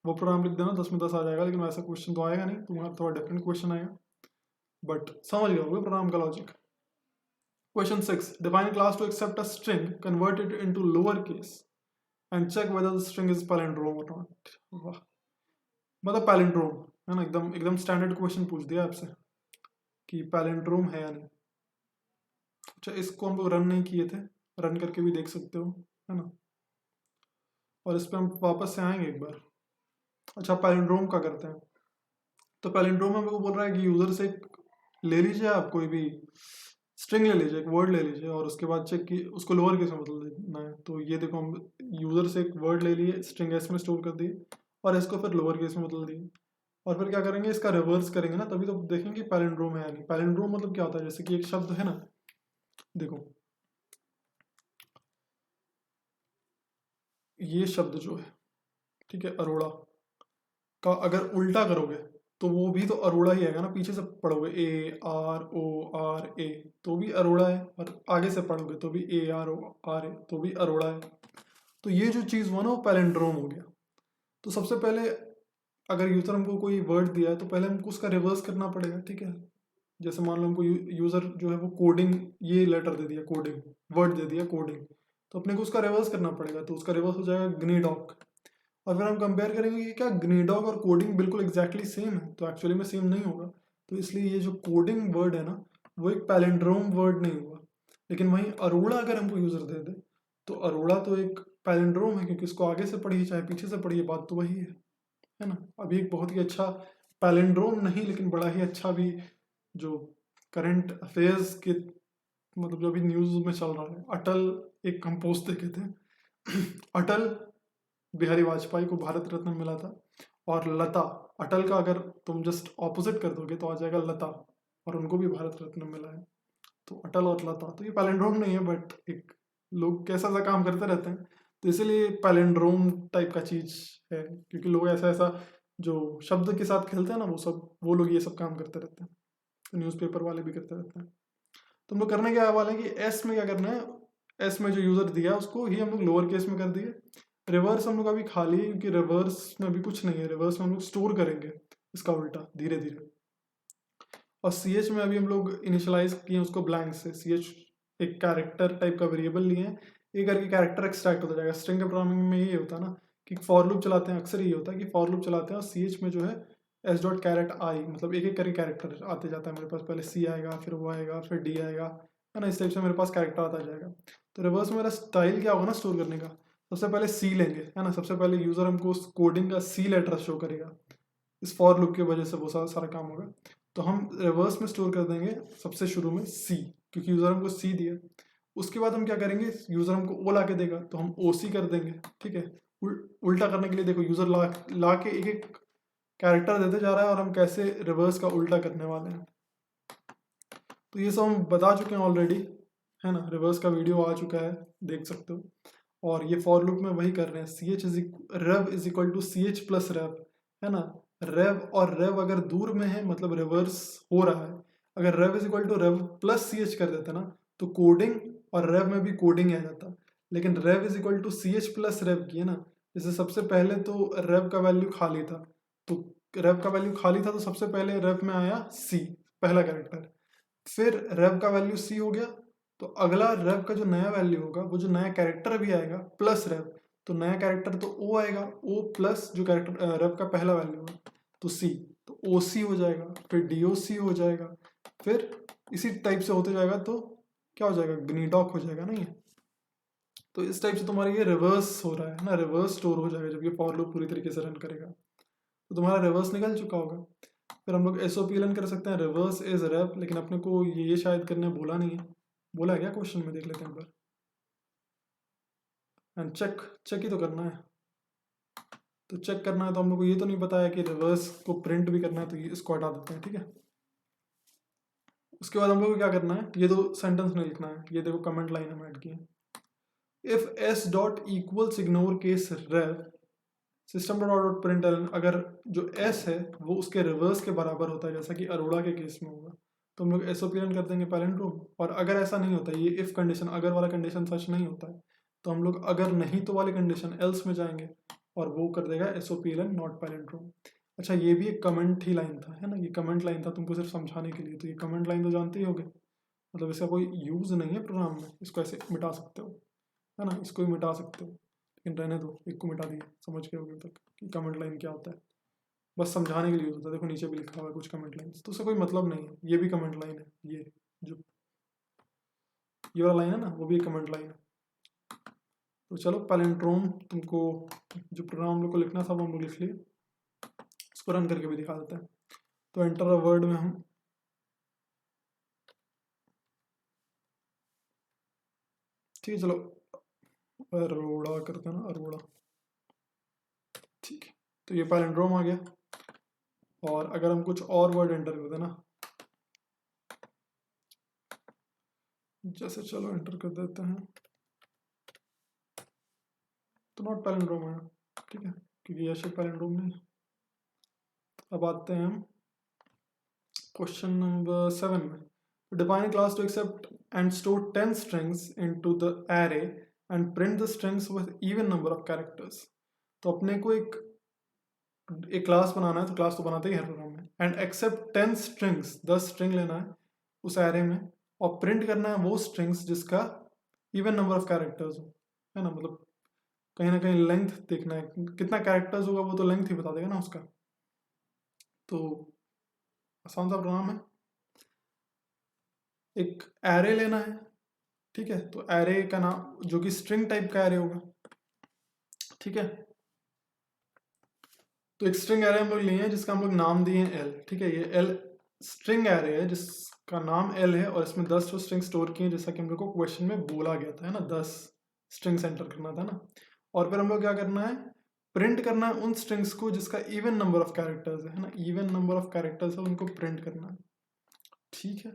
वो प्रोग्राम लिख देना, 10 में 10 आ जाएगा, लेकिन वैसा क्वेश्चन तो आएगा नहीं, तुम्हारा थोड़ा डिफरेंट क्वेश्चन आएगा, बट समझ गए होगे प्रोग्राम का logic. Question 6. Define a class to accept a string, convert it into lowercase, and check whether the string is palindrome or not. वाह, मतलब पैलिंड्रोम है ना, एकदम एकदम स्टैंडर्ड क्वेश्चन पूछ दिया आपसे कि पैलिंड्रोम है या नहीं। अच्छा, इसको हम लोग रन नहीं किए थे, रन करके भी देख सकते हो, है ना। और इस पर हम वापस से आएंगे एक बार। अच्छा, पैलिंड्रोम का करते हैं। तो पैलिंड्रोम हम लोग बोल रहा है कि यूजर से ले लीजिए, आप कोई भी स्ट्रिंग ले लीजिए, एक वर्ड ले लीजिए, और उसके बाद चेक की उसको लोअर केस में बदल देना है। तो ये देखो, हम यूजर से एक वर्ड ले लिए, स्ट्रिंग एस में स्टोर कर दिए, और इसको फिर लोअर केस में बदल दिए। और फिर क्या करेंगे, इसका रिवर्स करेंगे ना, तभी तो देखेंगे पैलिंड्रोम है या नहीं। पैलिंड्रोम मतलब क्या होता है, जैसे कि एक शब्द है ना, देखो ये शब्द जो है, ठीक है, अरोड़ा का अगर उल्टा करोगे तो वो भी तो अरोड़ा ही आएगा ना। पीछे से पढ़ोगे ARORA तो भी अरोड़ा है, और आगे से पढ़ोगे तो भी ARORA तो भी अरोड़ा है। तो ये जो चीज़ हुआ ना, वो पैलिंड्रोम हो गया। तो सबसे पहले अगर यूजर हमको कोई वर्ड दिया है तो पहले हमको उसका रिवर्स करना पड़ेगा, ठीक है। जैसे मान लो हमको यूज़र जो है वो कोडिंग ये लेटर दे दिया, कोडिंग वर्ड दे दिया कोडिंग, तो अपने को उसका रिवर्स करना पड़ेगा, तो उसका रिवर्स हो जाएगा ग्नीडॉक। और फिर हम कंपेयर करेंगे कि क्या ग्नीडॉक और कोडिंग बिल्कुल एग्जैक्टली सेम है, तो एक्चुअली में सेम नहीं होगा। तो इसलिए ये जो कोडिंग वर्ड है ना वो एक पैलिंड्रोम वर्ड नहीं हुआ। लेकिन वहीं अरोड़ा अगर हमको यूज़र दे दे तो अरोड़ा तो एक पैलिंड्रोम है, क्योंकि इसको आगे से पढ़िए चाहे पीछे से पढ़िए बात तो वही है ना। अभी एक बहुत ही अच्छा पैलिंड्रोम नहीं लेकिन बड़ा ही अच्छा भी जो करंट अफेयर्स के मतलब जो अभी न्यूज़ में चल रहा है, अटल एक हम पोस्ट देखे थे अटल बिहारी वाजपेयी को भारत रत्न मिला था, और लता अटल का अगर तुम जस्ट ऑपोजिट कर दोगे तो आ जाएगा लता, और उनको भी भारत रत्न मिला है। तो अटल और लता, तो ये पैलिंड्रोम नहीं है बट एक लोग कैसा सा काम करते रहते हैं, तो इसीलिए पैलिंड्रोम टाइप का चीज है, क्योंकि लोग ऐसा ऐसा जो शब्द के साथ खेलते हैं ना वो लोग ये सब काम करते रहते हैं, तो न्यूज़पेपर वाले भी करते रहते हैं। तो हम लोग करने क्या वाले हैं कि एस में क्या करना है, एस में जो यूजर दिया उसको ही हम लोग लोअर केस में कर दिए। रिवर्स हम लोग अभी खाली है, क्योंकि रिवर्स में अभी कुछ नहीं है, रिवर्स में हम लोग स्टोर करेंगे इसका उल्टा धीरे धीरे। और सी एच में अभी हम लोग इनिशियलाइज किए उसको ब्लैंक से, सी एच एक कैरेक्टर टाइप का वेरिएबल लिए हैं, ये करके कैरेक्टर एक्सट्रैक्ट होता जाएगा। स्ट्रिंग के प्रोग्रामिंग में ये होता है ना कि फॉर लूप चलाते हैं, अक्सर ये होता है कि फॉर लूप चलाते हैं और सी एच में जो है एस डॉट कैरेट आई, मतलब एक एक करके कैरेक्टर आते जाता है मेरे पास, पहले सी आएगा फिर वो आएगा फिर डी आएगा, है ना, इस टाइप से मेरे पास कैरेक्टर आता जाएगा। तो रिवर्स में मेरा स्टाइल क्या होगा ना स्टोर करने का, सबसे पहले सी लेंगे, है ना, सबसे पहले यूजर हमको उस कोडिंग का सी लेटर शो करेगा, इस फॉर लूप की वजह से वो सारा काम होगा। तो हम रिवर्स में स्टोर कर देंगे सबसे शुरू में सी, क्योंकि यूज़र हमको सी दिया। उसके बाद हम क्या करेंगे, यूज़र हमको ओ ला के देगा तो हम ओ सी कर देंगे, ठीक है। उल्टा करने के लिए देखो यूज़र ला के एक एक कैरेक्टर देते जा रहा है और हम कैसे रिवर्स का उल्टा करने वाले हैं। तो ये सब हम बता चुके हैं ऑलरेडी, है ना, रिवर्स का वीडियो आ चुका है, देख सकते हो। और ये फॉर लूप में वही कर रहे हैं, C H rev is equal to C H plus rev, है ना। रेव और रेव अगर दूर में है मतलब रिवर्स हो रहा है, अगर rev is equal to rev plus C H कर देते ना तो कोडिंग और रेव में भी कोडिंग आ जाता। लेकिन rev is equal to C H plus rev किए ना, जैसे सबसे पहले तो रेव का वैल्यू खाली था, तो रेव का वैल्यू खाली था तो सबसे पहले रेव में आया सी पहला कैरेक्टर, फिर रेव का वैल्यू सी हो गया, तो अगला रेव का जो नया वैल्यू होगा वो जो नया कैरेक्टर भी आएगा प्लस रेव, तो नया कैरेक्टर तो ओ आएगा, ओ प्लस जो कैरेक्टर रेव का पहला वैल्यू है तो सी, तो ओ सी हो जाएगा, फिर डी ओ सी हो जाएगा, फिर इसी टाइप से होते जाएगा, तो क्या हो जाएगा, ग्नीडॉक हो जाएगा नहीं है। तो इस टाइप से तुम्हारा ये रिवर्स हो रहा है ना, रिवर्स स्टोर हो जाएगा जब ये फॉर लूप पूरी तरीके से रन करेगा, तो तुम्हारा रिवर्स निकल चुका होगा। फिर हम लोग S O P L N कर सकते हैं, रिवर्स इज रेव, लेकिन अपने को ये शायद करने बोला नहीं है, बोला है क्या क्वेश्चन में, देख लेते हैं एक बार। एंड चेक चेक ही तो करना है, तो चेक करना है तो हम लोग को ये तो नहीं पता है कि रिवर्स को प्रिंट भी करना है, तो ये इसको हटा देते हैं, ठीक है। उसके बाद हम लोग को क्या करना है, ये दो सेंटेंस नहीं लिखना है, ये देखो कमेंट लाइन हम ऐड किए, if S dot equals ignore case rev system dot print, अगर जो एस है वो उसके रिवर्स के बराबर होता है जैसा कि अरोड़ा के केस में होगा, तो हम लोग एस ओ पी एन कर देंगे पैरेंट्रोम। और अगर ऐसा नहीं होता, ये इफ कंडीशन अगर वाला कंडीशन सच नहीं होता है, तो हम लोग अगर नहीं तो वाले कंडीशन एल्स में जाएंगे और वो कर देगा S O P L N not palindrome. अच्छा, ये भी एक कमेंट ही लाइन था, है ना, ये कमेंट लाइन था तुमको सिर्फ समझाने के लिए, तो ये कमेंट लाइन तो जानते ही होगे, मतलब इसका कोई यूज़ नहीं है प्रोग्राम में, इसको ऐसे मिटा सकते हो, है ना, इसको भी मिटा सकते हो, लेकिन रहने दो, एक को मिटा दिया, समझ गए होगे तक कि कमेंट लाइन क्या होता है, बस समझाने के लिए होता है। देखो नीचे भी लिखा हुआ है कुछ कमेंट लाइन, तो उसका कोई मतलब नहीं है, ये भी कमेंट लाइन है, ये जो ये वाला लाइन है ना वो भी एक कमेंट लाइन है। तो चलो पैलिंड्रोम तुमको जो प्रोग्राम हम लोग को लिखना था वो हम लोग लिख लिए, इसको रन करके भी दिखा देते हैं। तो एंटर अ वर्ड में हम ठीक है, चलो अरोड़ा करते हैं ना, अरोड़ा, ठीक है। तो ये पैलिंड्रोम आ गया, और अगर हम कुछ और वर्ड एंटर कर देना, जैसे चलो एंटर कर देते हैं, तो नॉट पैलिंड्रोम आया, ठीक है, क्योंकि ये शेप पैलिंड्रोम नहीं है। अब आते हैं हम क्वेश्चन नंबर 7 में, define class to accept and store 10 strings into the array and print the strings with even number of characters. तो अपने को एक क्लास बनाना है, तो क्लास तो बनाते ही हर प्रोग्राम में, एंड एक्सेप्ट 10 स्ट्रिंग्स, 10 स्ट्रिंग लेना है उस एरे में और प्रिंट करना है वो स्ट्रिंग्स जिसका इवन नंबर ऑफ कैरेक्टर्स हो, है ना। मतलब कहीं ना कहीं लेंथ देखना है, कितना कैरेक्टर्स होगा वो तो लेंथ ही बता देगा ना उसका। तो आसान सा प्रोग्राम है, एक एरे लेना है, ठीक है। तो एरे का नाम जो कि स्ट्रिंग टाइप का एरे होगा, ठीक है। तो एक स्ट्रिंग एरे हम लोग लिए हैं जिसका हम लोग नाम दिए हैं एल, ठीक है। ये एल स्ट्रिंग एरे है जिसका नाम एल है और इसमें 10 तो स्ट्रिंग स्टोर किए जैसा कि हम लोग को क्वेश्चन में बोला गया था, है ना। 10 स्ट्रिंग्स एंटर करना था ना। और फिर हम लोग क्या करना है, प्रिंट करना है उन स्ट्रिंग्स को जिसका इवन नंबर ऑफ कैरेक्टर्स है ना। इवन नंबर ऑफ कैरेक्टर्स है उनको प्रिंट करना है, ठीक है।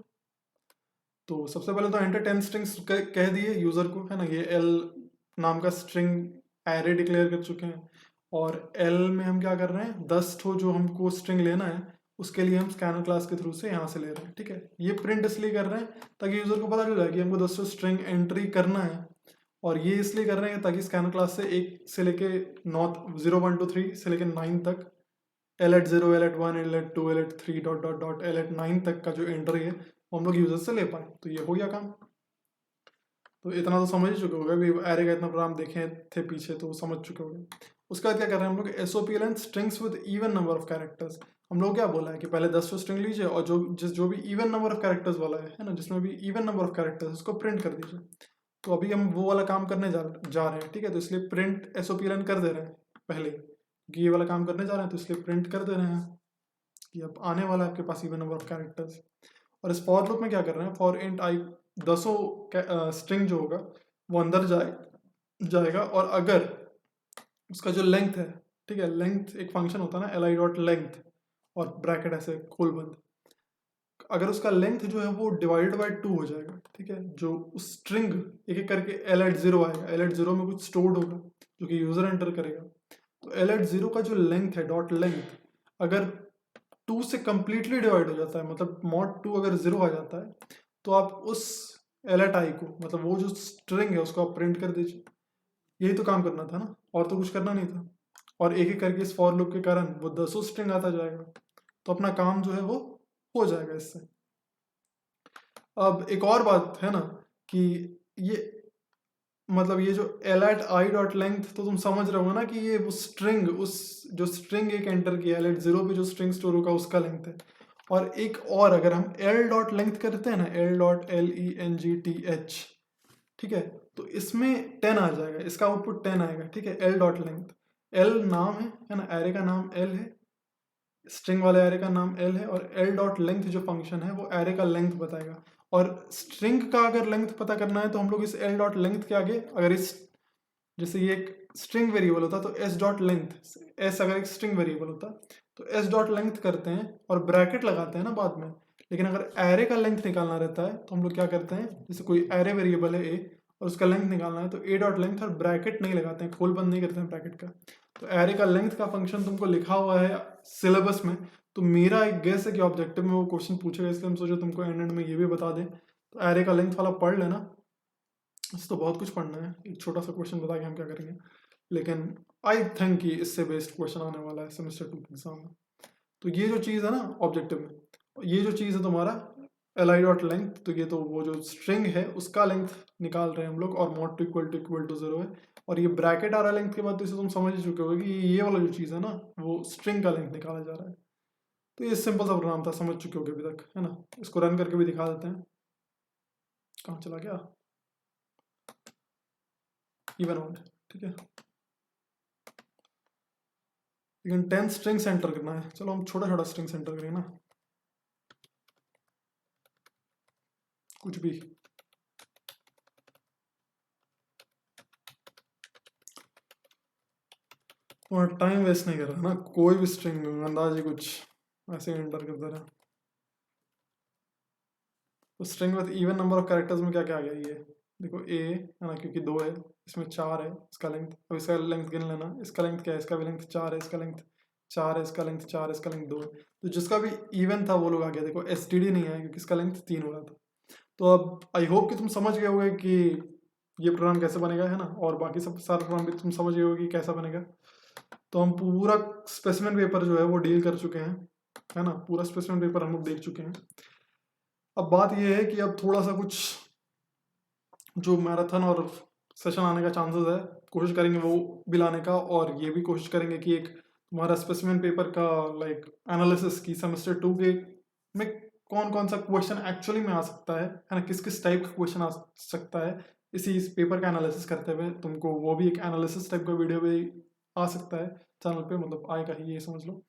तो सबसे पहले तो एंटर 10 स्ट्रिंग्स कह दिए यूजर को, है ना। ये एल नाम का स्ट्रिंग एरे डिक्लेयर कर चुके हैं और एल में हम क्या कर रहे हैं, 10 ठो जो हमको स्ट्रिंग लेना है उसके लिए हम स्कैनर क्लास के थ्रू से यहाँ से ले रहे हैं, ठीक है। ये प्रिंट इसलिए कर रहे हैं ताकि यूजर को पता चल जाए कि हमको 10 स्ट्रिंग एंट्री करना है। और ये इसलिए कर रहे हैं ताकि स्कैनर क्लास से 1 से लेके 9 0 1 2 3 से लेके 9 तक L at 0 L at 1 L at 2 L at 3 dot dot dot L at 9 तक का जो एंट्री है वो हम लोग यूजर से ले पाए। तो ये हो गया काम। तो इतना तो समझ ही चुके होंगे, भी एरे का इतना प्रोग्राम देखे थे पीछे तो समझ चुके होंगे। उसके बाद क्या कर रहे हैं हम लोग, SOPL strings with even number of characters. हम लोग क्या बोला है कि पहले 10 स्ट्रिंग लीजिए और जो भी इवन नंबर ऑफ कैरेक्टर्स वाला है ना, जिसमें भी इवन नंबर ऑफ कैरेक्टर्स उसको प्रिंट कर दीजिए। तो अभी हम वो वाला काम करने जा रहे हैं, ठीक है। तो इसलिए प्रिंट एसओपीएल कर दे रहे हैं पहले, क्योंकि ये वाला काम करने जा रहे हैं तो इसलिए प्रिंट कर दे रहे हैं कि अब आने वाला है आपके पास इवन नंबर ऑफ कैरेक्टर्स। और इस फॉर लूप में क्या कर रहे हैं, फॉर इंट आई 10 स्ट्रिंग जो होगा वो अंदर जाएगा और अगर उसका जो लेंथ है, ठीक है, लेंथ एक फंक्शन होता है ना li डॉट लेंथ और ब्रैकेट ऐसे खोल बंद, अगर उसका लेंथ जो है वो डिवाइडेड बाई 2 हो जाएगा, ठीक है। जो उस स्ट्रिंग एक एक करके एल एट 0 आएगा, एल एट 0 में कुछ स्टोर्ड होगा जो कि यूजर एंटर करेगा। तो एल एट 0 का जो लेंथ है डॉट लेंथ अगर 2 से कंप्लीटली डिवाइड हो जाता है, मतलब मॉड 2 अगर 0 आ जाता है तो आप उस एल एट आई को, मतलब वो जो स्ट्रिंग है उसको आप प्रिंट कर दीजिए। यही तो काम करना था ना, और तो कुछ करना नहीं था। और एक एक करके इस फॉर लूप के कारण वो 10 स्ट्रिंग आता जाएगा, तो अपना काम जो है वो हो जाएगा इससे। अब एक और बात है ना कि ये मतलब ये जो L at I dot length, तो तुम समझ रहे हो ना कि ये वो स्ट्रिंग, उस जो स्ट्रिंग एक एंटर किया एल एट 0 पे जो स्ट्रिंग स्टोर होगा उसका लेंथ है। और एक और अगर हम एल डॉट लेंथ करते हैं ना, एल डॉट LENGTH, ठीक है, तो इसमें 10 आ जाएगा, इसका आउटपुट 10 आएगा, ठीक है। एल डॉट लेंथ, एल नाम है ना, एरे का नाम एल है, स्ट्रिंग वाले एरे का नाम एल है और एल डॉट लेंथ जो फंक्शन है वो एरे का लेंथ बताएगा। और स्ट्रिंग का अगर लेंथ पता करना है तो हम लोग इस एल डॉट लेंथ के आगे अगर इस, जैसे ये एक स्ट्रिंग वेरिएबल होता तो एस डॉट लेंथ, एस अगर एक स्ट्रिंग वेरिएबल होता तो एस डॉट लेंथ करते हैं और ब्रैकेट लगाते हैं ना बाद में। लेकिन अगर एरे का लेंथ निकालना रहता है तो हम लोग क्या करते हैं, जैसे कोई एरे वेरिएबल है ए और उसका लेंथ निकालना है तो ए डॉट लेंथ और ब्रैकेट नहीं लगाते हैं, खोल बंद नहीं करते हैं ब्रैकेट का। तो एरे का लेंथ का फंक्शन तुमको लिखा हुआ है सिलेबस में, तो मेरा एक गेस है कि ऑब्जेक्टिव में वो क्वेश्चन पूछेगा, इसलिए हम सोचे तुमको एंड में ये भी बता दें। तो एरे का लेंथ वाला पढ़ लेना, इससे तो बहुत कुछ पढ़ना है, एक छोटा सा क्वेश्चन बता के हम क्या करेंगे। लेकिन आई थिंक कि इससे बेस्ड क्वेश्चन आने वाला है सेमेस्टर 2 के एग्जाम में। तो ये जो चीज़ है ना ऑब्जेक्टिव में, ये जो चीज़ है तुम्हारा li डॉट लेंथ, तो ये तो वो जो स्ट्रिंग है उसका लेंथ निकाल रहे हैं हम लोग और मॉड टू इक्वल टू 0 है। और ये ब्रैकेट आ रहा है लेंथ के बाद, तो इसे तुम समझ ही चुके हो कि ये वाला जो चीज़ है ना वो स्ट्रिंग का लेंथ निकाला जा रहा है। तो ये सिंपल सा प्रोग्राम था, समझ चुके हो अभी तक, है ना। इसको रन करके भी दिखा देते हैं, कहाँ चला गया, इवन ऑड, ठीक है। लेकिन 10 स्ट्रिंग्स एंटर करना है, चलो हम छोटा छोटा स्ट्रिंग्स एंटर करेंगे ना, कुछ भी। और टाइम वेस्ट नहीं कर रहा ना, कोई भी स्ट्रिंग में अंदाजे कुछ ऐसे एंटर करता रहा। तो string with even number of characters में क्या क्या आ गया, ये देखो ए है ना, क्योंकि 2 है, इसमें 4 है इसका लेंथ। अब इसका लेंथ गिन लेना, इसका लेंथ क्या है, इसका भी लेंथ 4 है, इसका लेंथ 4 है, इसका लेंथ 4 है, इसका लेंथ 2 है। तो जिसका भी इवन था वो लोग आ गया, देखो STD नहीं आया क्योंकि इसका लेंथ 3 हो रहा था। तो अब आई होप कि तुम समझ गए होगे कि ये प्रोग्राम कैसे बनेगा, है ना, और बाकी सब सारा प्रोग्राम भी तुम समझ गए होगे कि कैसा बनेगा। तो हम पूरा स्पेसिमेन पेपर जो है वो डील कर चुके हैं, है ना, पूरा स्पेसिमेन पेपर हम लोग देख चुके हैं। अब बात ये है कि अब थोड़ा सा कुछ जो मैराथन और सेशन आने का चांसेस है कोशिश करेंगे वो भी लाने का, और ये भी कोशिश करेंगे कि एक तुम्हारा स्पेसिमेन पेपर का लाइक एनालिसिस की सेमेस्टर 2 के में कौन कौन सा क्वेश्चन एक्चुअली में आ सकता है ना, किस किस टाइप का क्वेश्चन आ सकता है, इस पेपर का एनालिसिस करते हुए तुमको वो भी एक एनालिसिस टाइप का वीडियो भी आ सकता है चैनल पे, मतलब आएगा ही, ये समझ लो।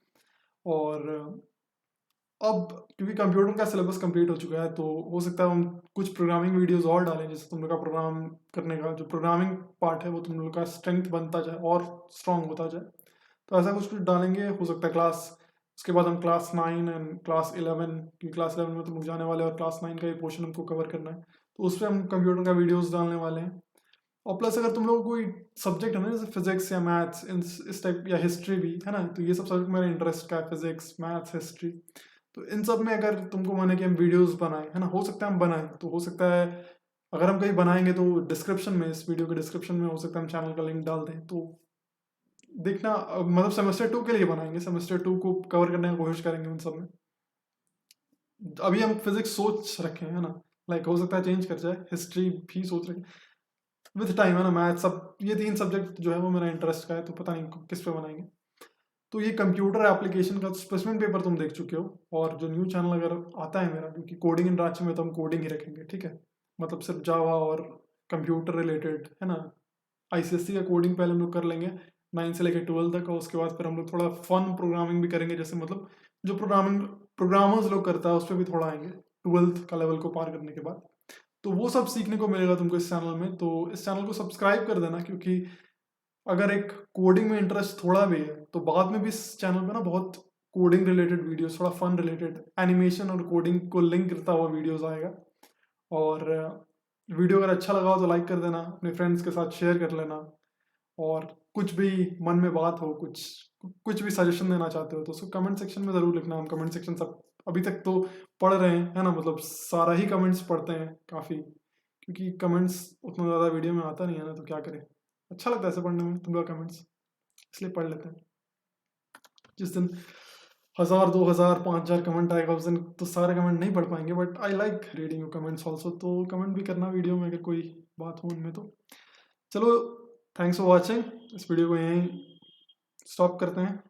और अब क्योंकि कंप्यूटर का सिलेबस कंप्लीट हो चुका है तो हो सकता है हम कुछ प्रोग्रामिंग वीडियोस और डालें, जैसे तुम लोग का प्रोग्राम करने का जो प्रोग्रामिंग पार्ट है वो तुम लोग का स्ट्रेंथ बनता जाए और स्ट्रांग होता जाए, तो ऐसा कुछ कुछ डालेंगे। हो सकता है क्लास, उसके बाद हम क्लास 9 एंड क्लास 11, क्योंकि क्लास 11 में तुम लोग जाने वाले हैं और क्लास 9 का ये पोर्शन हमको कवर करना है, तो उस पर हम कंप्यूटर का वीडियोस डालने वाले हैं। और प्लस अगर तुम लोग को कोई सब्जेक्ट है ना, जैसे फिजिक्स या मैथ्स इस टाइप, या हिस्ट्री भी है ना, तो ये सब सब्जेक्ट मेरा इंटरेस्ट का है, फिजिक्स मैथ्स हिस्ट्री, तो इन सब में अगर तुमको माने कि हम वीडियोस बनाएं, है ना, हो सकता है हम बनाएं, तो हो सकता है अगर हम कहीं बनाएंगे तो डिस्क्रिप्शन में, इस वीडियो के डिस्क्रिप्शन में हो सकता है हम चैनल का लिंक डाल दें, तो देखना। मतलब सेमेस्टर 2 के लिए बनाएंगे, सेमेस्टर 2 को कवर करने की कोशिश करेंगे उन सब में। अभी हम फिजिक्स सोच रखे हैं, है ना, लाइक हो सकता है चेंज कर जाए, हिस्ट्री भी सोच रखे विद टाइम, है ना, मैथ सब, ये 3 सब्जेक्ट जो है वो मेरा इंटरेस्ट का है, तो पता नहीं किस पे बनाएंगे। तो ये कंप्यूटर एप्लीकेशन का स्पेसिमेन पेपर तुम देख चुके हो, और जो न्यू चैनल अगर आता है मेरा, क्योंकि कोडिंग इन रांची में तो हम कोडिंग ही रखेंगे, ठीक है, मतलब सिर्फ जावा और कंप्यूटर रिलेटेड, है ना। आईसीएससी का कोडिंग पहले हम लोग कर लेंगे 9 से लेकर 12 तक, और उसके बाद फिर हम लोग थोड़ा फन प्रोग्रामिंग भी करेंगे, जैसे मतलब जो प्रोग्रामर्स लोग करता है उस पर भी थोड़ा आएंगे 12th का लेवल को पार करने के बाद। तो वो सब सीखने को मिलेगा तुमको इस चैनल में, तो इस चैनल को सब्सक्राइब कर देना, क्योंकि अगर एक कोडिंग में इंटरेस्ट थोड़ा भी है तो बाद में भी इस चैनल पे ना बहुत कोडिंग रिलेटेड वीडियोस, थोड़ा फन रिलेटेड एनिमेशन और कोडिंग को लिंक करता हुआ वीडियोस आएगा। और वीडियो अगर अच्छा लगा हो तो लाइक कर देना, अपने फ्रेंड्स के साथ शेयर कर लेना, और कुछ भी मन में बात हो, कुछ कुछ भी सजेशन देना चाहते हो तो उसको कमेंट सेक्शन में ज़रूर लिखना। हम कमेंट सेक्शन सब अभी तक तो पढ़ रहे हैं, है ना, मतलब सारा ही कमेंट्स पढ़ते हैं काफ़ी, क्योंकि कमेंट्स उतना ज़्यादा वीडियो में आता नहीं है ना, तो क्या करें, अच्छा लगता है ऐसे पढ़ने में तुम लोग कमेंट्स, इसलिए पढ़ लेते हैं। जिस दिन 1000 2000 5000 कमेंट आएगा उस दिन तो सारे कमेंट नहीं पढ़ पाएंगे, but I like reading your comments also, तो कमेंट भी करना वीडियो में अगर कोई बात हो उनमें तो। चलो, थैंक्स फॉर वॉचिंग, इस वीडियो को यहीं स्टॉप करते हैं।